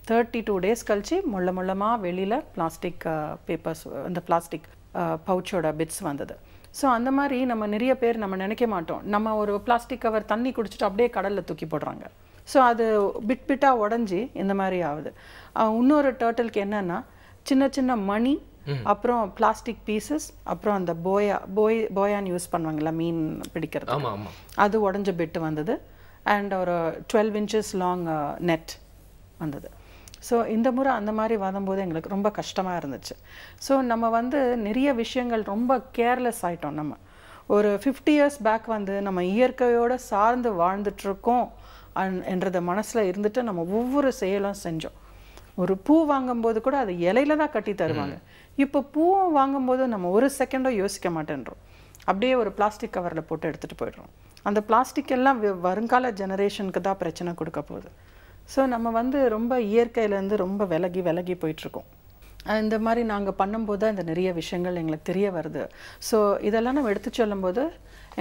32 days கழிச்சு மொள்ளமாக வெளியில் பிளாஸ்டிக் பேப்பர்ஸ், அந்த பிளாஸ்டிக் பவுச்சோட பிட்ஸ் வந்தது. ஸோ அந்த மாதிரி நம்ம நிறைய பேர் நம்ம நினைக்க மாட்டோம், நம்ம ஒரு பிளாஸ்டிக் கவர் தண்ணி குடிச்சிட்டு அப்படியே கடலில் தூக்கி போடுறாங்க. ஸோ அது பிட்டாக உடஞ்சி இந்த மாதிரி ஆகுது. இன்னொரு டர்ட்டிலுக்கு என்னென்னா சின்ன சின்ன மணி, அப்புறம் பிளாஸ்டிக் பீசஸ், அப்புறம் அந்த போயான்னு யூஸ் பண்ணுவாங்கல்ல மீன் பிடிக்கிறது, அது உடஞ்ச பிட்டு வந்தது. அண்ட் ஒரு 12 inches லாங் நெட் வந்தது. ஸோ இந்த முறை அந்த மாதிரி வரும்போது எங்களுக்கு ரொம்ப கஷ்டமாக இருந்துச்சு. ஸோ நம்ம வந்து நிறைய விஷயங்கள் ரொம்ப கேர்லெஸ் ஆகிட்டோம். நம்ம ஒரு 50 years பேக் வந்து நம்ம இயற்கையோடு சார்ந்து வாழ்ந்துட்டுருக்கோம் என்றத மனசில் இருந்துட்டு நம்ம ஒவ்வொரு செயலும் செஞ்சோம். ஒரு பூ வாங்கும்போது கூட அது இலையில தான் கட்டி தருவாங்க. இப்போ பூவை வாங்கும்போது நம்ம ஒரு செகண்டோ யோசிக்க மாட்டேன்றோம், அப்படியே ஒரு பிளாஸ்டிக் கவரில் போட்டு எடுத்துகிட்டு போய்ட்றோம். அந்த பிளாஸ்டிக் எல்லாம் வருங்கால ஜெனரேஷனுக்கு தான் பிரச்சனை கொடுக்க போகுது. ஸோ நம்ம வந்து ரொம்ப இயற்கையிலேருந்து ரொம்ப விலகி போயிட்டுருக்கோம். இந்த மாதிரி நாங்கள் பண்ணும்போது அந்த நிறைய விஷயங்கள் எங்களுக்கு தெரிய வருது. ஸோ இதெல்லாம் நம்ம எடுத்து சொல்லும்போது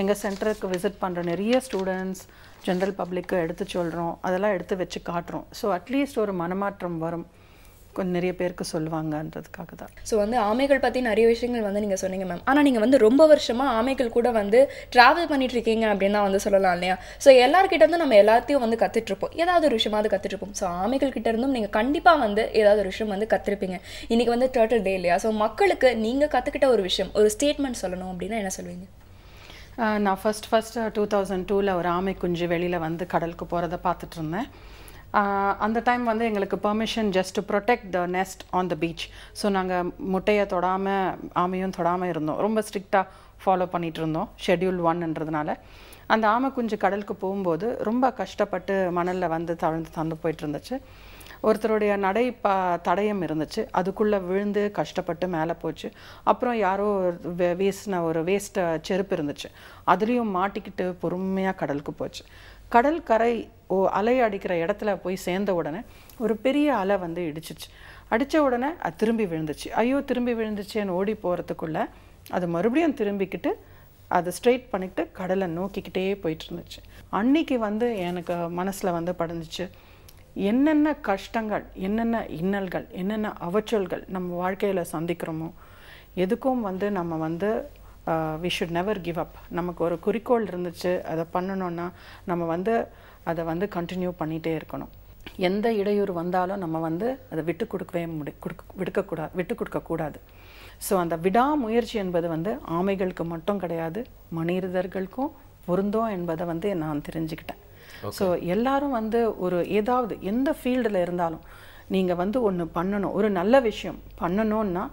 எங்கள் சென்டருக்கு விசிட் பண்ணுற நிறைய ஸ்டூடெண்ட்ஸ், ஜென்ரல் பப்ளிக்கு எடுத்து சொல்கிறோம், அதெல்லாம் எடுத்து வச்சு காட்டுறோம். ஸோ அட்லீஸ்ட் ஒரு மனமாற்றம் வரும், கொஞ்சம் நிறைய பேருக்கு சொல்லுவாங்கன்றதுக்காக தான். ஸோ வந்து ஆமைகள் பற்றி நிறைய விஷயங்கள் வந்து நீங்கள் சொன்னீங்க மேம். ஆனால் நீங்கள் வந்து ரொம்ப வருஷமாக ஆமைகள் கூட வந்து ட்ராவல் பண்ணிகிட்ருக்கீங்க அப்படின்னு தான் வந்து சொல்லலாம் இல்லையா? ஸோ எல்லாருக்கிட்ட இருந்து நம்ம எல்லாத்தையும் வந்து கற்றுட்ருப்போம், ஏதாவது ஒரு விஷயமாவது கற்றுட்ருப்போம். ஸோ ஆமைகள் கிட்ட இருந்தும் நீங்கள் கண்டிப்பாக வந்து ஏதாவது ஒரு விஷயம் வந்து கற்றுருப்பீங்க. இன்றைக்கி வந்து டர்ட்டில் டே இல்லையா? ஸோ மக்களுக்கு நீங்கள் கற்றுக்கிட்ட ஒரு விஷயம், ஒரு ஸ்டேட்மெண்ட் சொல்லணும் அப்படின்னா என்ன சொல்வீங்க? நான் ஃபஸ்ட்டு 2002 ஒரு ஆமை குஞ்சு வெளியில் வந்து கடலுக்கு போகிறத பார்த்துட்டு இருந்தேன். அந்த டைம் வந்து எங்களுக்கு permission just to protect the next on the beach. So நாங்கள் முட்டையை தொடாமல் ஆமையும் தொடாமல் இருந்தோம், ரொம்ப ஸ்ட்ரிக்டாக ஃபாலோ பண்ணிகிட்டு இருந்தோம் ஷெட்யூல் 1ன்றதுனால. அந்த ஆமை குஞ்சு கடலுக்கு போகும்போது ரொம்ப கஷ்டப்பட்டு மணலில் வந்து தந்து போயிட்டு இருந்துச்சு. ஒருத்தருடைய தடயம் இருந்துச்சு, அதுக்குள்ளே விழுந்து கஷ்டப்பட்டு மேலே போச்சு. அப்புறம் யாரோ வீசின ஒரு வேஸ்ட் செருப்பு இருந்துச்சு, அதுலேயும் மாட்டிக்கிட்டு பொறுமையாக கடலுக்கு போச்சு. கடல் கரை அலை அடிக்கிற இடத்துல போய் சேர்ந்த உடனே ஒரு பெரிய அலை வந்து இடிச்சிச்சு. அடித்த உடனே அது திரும்பி விழுந்துச்சு. ஐயோ திரும்பி விழுந்துச்சேன்னு ஓடி போகிறதுக்குள்ளே அது மறுபடியும் திரும்பிக்கிட்டு அதை ஸ்ட்ரெயிட் பண்ணிக்கிட்டு கடலை நோக்கிக்கிட்டே போயிட்டு இருந்துச்சு. அன்னைக்கு வந்து எனக்கு மனசில் வந்து படைஞ்சிச்சு, என்னென்ன கஷ்டங்கள், என்னென்ன இன்னல்கள், என்னென்ன அவச்சொல்கள் நம்ம வாழ்க்கையில் சந்திக்கிறோமோ எதுக்கும் வந்து நம்ம வந்து we should never give up. நமக்கு ஒரு குறிக்கோள் இருந்துச்சு, அதை பண்ணணுன்னா நம்ம வந்து அதை வந்து கண்டினியூ பண்ணிகிட்டே இருக்கணும். எந்த இடையூறு வந்தாலும் நம்ம வந்து அதை விட்டு கொடுக்கக்கூடாது. ஸோ அந்த விடாமுயற்சி என்பது வந்து ஆமைகளுக்கு மட்டும் கிடையாது, மனிதர்களுக்கும் பொருந்தோம் என்பதை வந்து நான் தெரிஞ்சுக்கிட்டேன். ஸோ எல்லாரும் வந்து ஏதாவது எந்த ஃபீல்டில் இருந்தாலும் நீங்கள் வந்து ஒன்று பண்ணணும், ஒரு நல்ல விஷயம் பண்ணணும்னா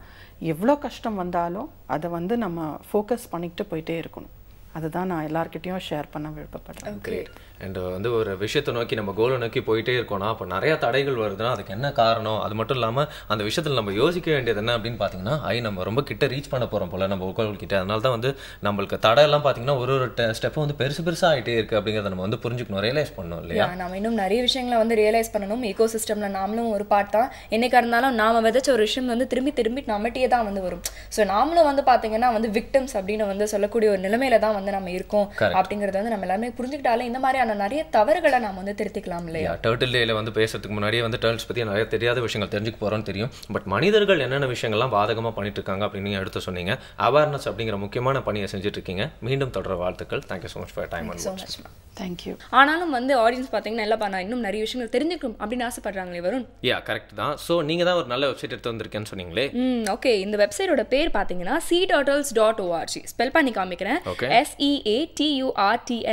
எவ்வளோ கஷ்டம் வந்தாலும் அதை வந்து நம்ம ஃபோக்கஸ் பண்ணிக்கிட்டு போயிட்டே இருக்கணும். அதுதான் நான் எல்லார்கிட்டையும் ஷேர் பண்ண விருப்பப்படுறேன். கிரேட். அண்ட் வந்து ஒரு விஷயத்தை நோக்கி நம்ம கோலை நோக்கி போயிட்டே இருக்கோம்னா அப்போ நிறைய தடைகள் வருதுன்னா அதுக்கு என்ன காரணம்? அது மட்டும் இல்லாமல் அந்த விஷயத்தில் நம்ம யோசிக்க வேண்டியது என்ன அப்படின்னு பார்த்தீங்கன்னா, நம்ம ரொம்ப கிட்ட ரீச் பண்ண போகிறோம் போல நம்ம கோல் கிட்ட. அதனால தான் வந்து நம்மளுக்கு தடையெல்லாம் பார்த்தீங்கன்னா ஒரு ஸ்டெப்பும் வந்து பெருசாக ஆகிட்டே இருக்குது அப்படிங்கிறத நம்ம வந்து புரிஞ்சுக்கணும், ரியலைஸ் பண்ணணும் இல்லையா? நம்ம இன்னும் நிறைய விஷயங்களை வந்து ரியலைஸ் பண்ணணும். ஈகோ சிஸ்டமில் நாமளும் ஒரு பார்ட் தான். என்னைக்கா இருந்தாலும் நாம விதைச்ச ஒரு விஷயம் வந்து திரும்பி நம்மகிட்டே தான் வந்து வரும். ஸோ நாமளும் வந்து பார்த்தீங்கன்னா வந்து விக்டிம்ஸ் அப்படின்னு வந்து சொல்லக்கூடிய ஒரு நிலைமையில தான் வந்து நம்ம இருக்கோம் அப்படிங்கறத வந்து நம்ம எல்லாமே புரிஞ்சுக்கிட்டாலே இந்த மாதிரியான நிறைய தவறுகளை நாம வந்து திருத்திக்கலாம் இல்லையா? டர்ட்டில் டேல வந்து பேசுறதுக்கு முன்னாடியே வந்து டர்ட்டில்ஸ் பத்தி நிறைய தெரியாத விஷயங்கள் தெரிஞ்சுக்க போறோம்னு தெரியும். பட் மனிதர்கள் என்னென்ன விஷயங்கள்லாம் பாதகமா பண்ணிட்டு இருக்காங்க அப்படின்னு நீங்க எடுத்து சொன்னீங்க. அவேர்னஸ் அப்படிங்கிற முக்கியமான பணியை செஞ்சுட்டு இருக்கீங்க. மீண்டும் தொடர வாழ்த்துக்கள். Thank you so much for time and watch. Thank you. ஆனாலும் வந்து ஆடியன்ஸ் பார்த்தீங்கன்னா இல்லப்பா நான் இன்னும் நிறைய விஷயங்கள் தெரிஞ்சுக்கணும் அப்படின்னு ஆசைப்படுறாங்களே வருண். கரெக்ட் தான். ஸோ நீங்க தான் ஒரு நல்ல வெப்சைட் எடுத்து வந்திருக்கேன்னு சொன்னீங்களே. ஓகே. இந்த வெப்சைட்டோட பேர் பார்த்தீங்கன்னா seaturtles.org. ஸ்பெல் பண்ணி காமிக்கிறேன். SEATURTLES.org.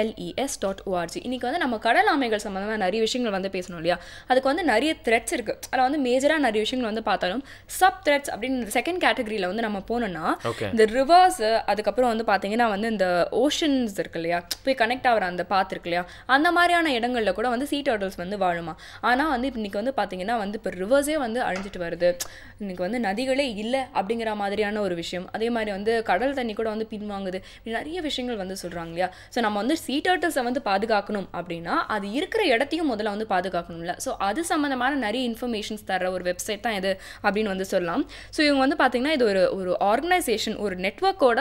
இன்னைக்கு வந்து நம்ம கடல் ஆமைகள் சம்பந்தமாக நிறைய விஷயங்கள் வந்து பேசணும் இல்லையா? அதுக்கு வந்து நிறைய த்ரெட்ஸ் இருக்கு. அதில் வந்து மேஜராக நிறைய விஷயங்கள் வந்து பார்த்தாலும் சப் த்ரெட்ஸ் அப்படின்னு செகண்ட் கேட்டகரியில் வந்து நம்ம போனோம்னா இந்த ரிவர்ஸ், அதுக்கப்புறம் வந்து பார்த்தீங்கன்னா வந்து இந்த ஓஷன்ஸ் இருக்கு இல்லையா, போய் கனெக்ட் ஆகிற அந்த பாத்து இருக்கு இல்லையா, அந்த மாதிரியான இடங்களில் கூட வந்து சீ டர்ட்டில்ஸ் வந்து வாழுமா. ஆனால் வந்து இன்னைக்கு வந்து பார்த்தீங்கன்னா வந்து இப்போ ரிவர்ஸே வந்து அழிஞ்சிட்டு வருது. இன்னைக்கு வந்து நதிகளே இல்லை அப்படிங்கிற மாதிரியான ஒரு விஷயம். அதே மாதிரி வந்து கடல் தண்ணி கூட வந்து பின்வாங்குது. நிறைய விஷயங்கள் வந்து சொல்கிறாங்க இல்லையா? ஸோ நம்ம வந்து சீ டர்ட்டில்ஸை வந்து பாதுகாக்கணும் அப்படின்னா அது இருக்கிற இடத்தையும் முதல்ல வந்து பாதுகாக்கணும்ல. ஸோ அது சம்மந்தமான நிறைய இன்ஃபர்மேஷன்ஸ் தர ஒரு வெப்சைட் தான் இது அப்படின்னு வந்து சொல்லலாம். ஸோ இவங்க வந்து பார்த்தீங்கன்னா இது ஒரு ஆர்கனைசேஷன், ஒரு நெட்வொர்க்கோட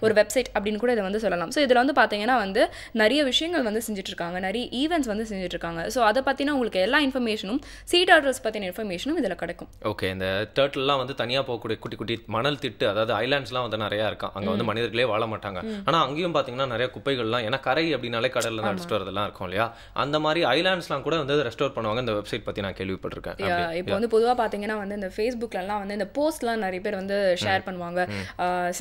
ஒரு வெப்சைட் அப்படின்னு கூட இதை வந்து சொல்லலாம். ஸோ இதில் வந்து பார்த்தீங்கன்னா வந்து நிறைய விஷயங்கள் வந்து செஞ்சுட்டு இருக்காங்க, நிறைய ஈவெண்ட்ஸ் வந்து செஞ்சுட்டு இருக்காங்க. ஸோ அதை பற்றினா உங்களுக்கு எல்லா இன்ஃபர்மேஷனும் சீ டர்ட்டில்ஸ் பற்றின இன்ஃபர்மேஷனும் இதில் கிடைக்கும். ஓகே. இந்த டர்ட்டில்லாம் வந்து தனியாக போகக்கூடிய குட்டி குட்டி மணல் திட்டு, அதாவது ஐலாண்ட்ஸ்லாம் வந்து நிறையா இருக்கும். அங்கே வந்து மனிதர்களே வாழ மாட்டாங்க. ஆனால் அங்கேயும் பார்த்தீங்கன்னா நிறைய குப்பைகள்லாம், ஏன்னா கரை அப்படின்னாலே கடலில் அடிச்சுட்டு வரதெல்லாம் இருக்கும் இல்லையா, அந்த மாதிரி ஐலாண்ட்ஸ்லாம் கூட வந்து ரெஸ்டோர் பண்ணுவாங்க. இந்த வெப்சைட் பற்றி நான் கேள்விப்பட்டிருக்கேன். இப்போ வந்து பொதுவாக பார்த்தீங்கன்னா வந்து இந்த ஃபேஸ்புக்லலாம் வந்து இந்த போஸ்ட்லாம் நிறைய பேர் வந்து ஷேர் பண்ணுவாங்க.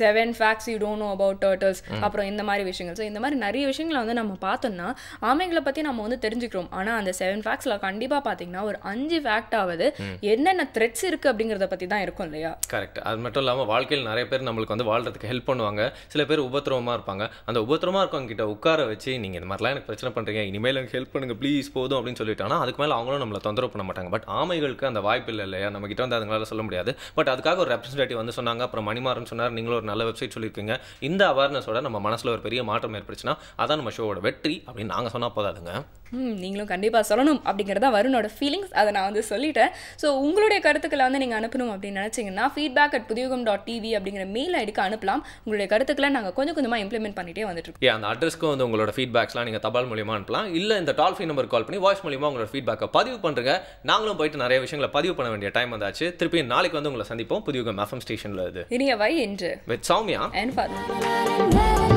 7 facts you don't know about turtles, அப்புறம் இந்த மாதிரி விஷயங்கள். ஸோ இந்த மாதிரி நிறைய விஷயங்களை வந்து நம்ம பார்த்தோம்னா ஆமைகளை பற்றி நம்ம வந்து தெரிஞ்சுக்கிறோம். ஆனால் அந்த 7 factsல கண்டிப்பாக பார்த்தீங்கன்னா ஒரு 5 fact ஆவது என்னென்ன த்ரெட்ஸ் இருக்கு அப்படிங்கிறத பற்றி தான் இருக்கும் இல்லையா? கரெக்ட். அது மட்டும் இல்லாமல் வாழ்க்கையில் நிறைய பேர் நம்மளுக்கு வந்து வாழ்றதுக்கு ஹெல்ப் பண்ணுவாங்க. சில பேர் உபத்திரவமாக இருப்பாங்க. அந்த உபத்திரமாக இருக்கவங்க கிட்ட உட்கார வச்சு நீங்கள் இந்த மாதிரிலாம் எனக்கு பிரச்சனை பண்ணுறீங்க, இனிமேல் எனக்கு ஹெல்ப் பண்ணுங்க ப்ளீஸ் போதும் அப்படின்னு சொல்லிட்டாங்கன்னா அதுக்கு மேலே அவங்களும் நம்மளை தொந்தரவு பண்ண மாட்டாங்க. பட் ஆமைகளுக்கு அந்த வாய்ப்பு இல்லை இல்லையா? நம்ம கிட்ட வந்து அதுங்களால சொல்ல முடியாது. பட் அதுக்காக ஒரு ரெப்ரஸன்டேட்டிவ் வந்து சொன்னாங்க. அப்புறம் மணிமாறன் சொன்னார், நீங்களும் ஒரு நல்ல வெப்சைட் சொல்லியிருக்கீங்க. இந்த அவேர்னஸோட நம்ம மனசில் ஒரு பெரிய மாற்றம் ஏற்படுச்சுன்னா அதான் நம்ம ஷோவோட வெற்றி அப்படின்னு நாங்கள் சொன்னால் போதாதுங்க. நீங்களும் கண்டிப்பாக சொல்லணும் அப்படிங்கிறதா வருணோட ஃபீலிங்ஸ். அதை நான் வந்து சொல்லிட்டேன். ஸோ உங்களுடைய கருத்துக்களை வந்து நீங்கள் அனுப்பணும் அப்படின்னு நினச்சிங்கன்னா feedback@pudiyugam.tv அப்படிங்கிற மெயில் ஐடிக்கு அனுப்பலாம். உங்களுடைய கருத்துக்களை நாங்கள் கொஞ்சம் கொஞ்சமாக இம்ப்ளிமெண்ட் பண்ணிட்டே வந்துட்டு இருக்கோம். அந்த அட்ரஸ்க்கும் வந்து உங்களோட ஃபீட்பேக்ஸ்லாம் நீங்கள் தபால் மூலியமாக அனுப்பலாம். இல்லை இந்த டால் ஃப்ரீ நம்பர் கால் பண்ணி வாய்ஸ் மூலியமாக உங்களோட ஃபீட்பேக்கை பதிவு பண்ணுறங்க. நாங்களும் போயிட்டு நிறைய விஷயங்களை பதிவு பண்ண வேண்டிய டைம் வந்தாச்சு. திருப்பி நாளைக்கு வந்து உங்களை சந்திப்போம் புதியுகம் FM ஸ்டேஷனில். இது இனிய வை என்று வித் சௌமியா and Fatma.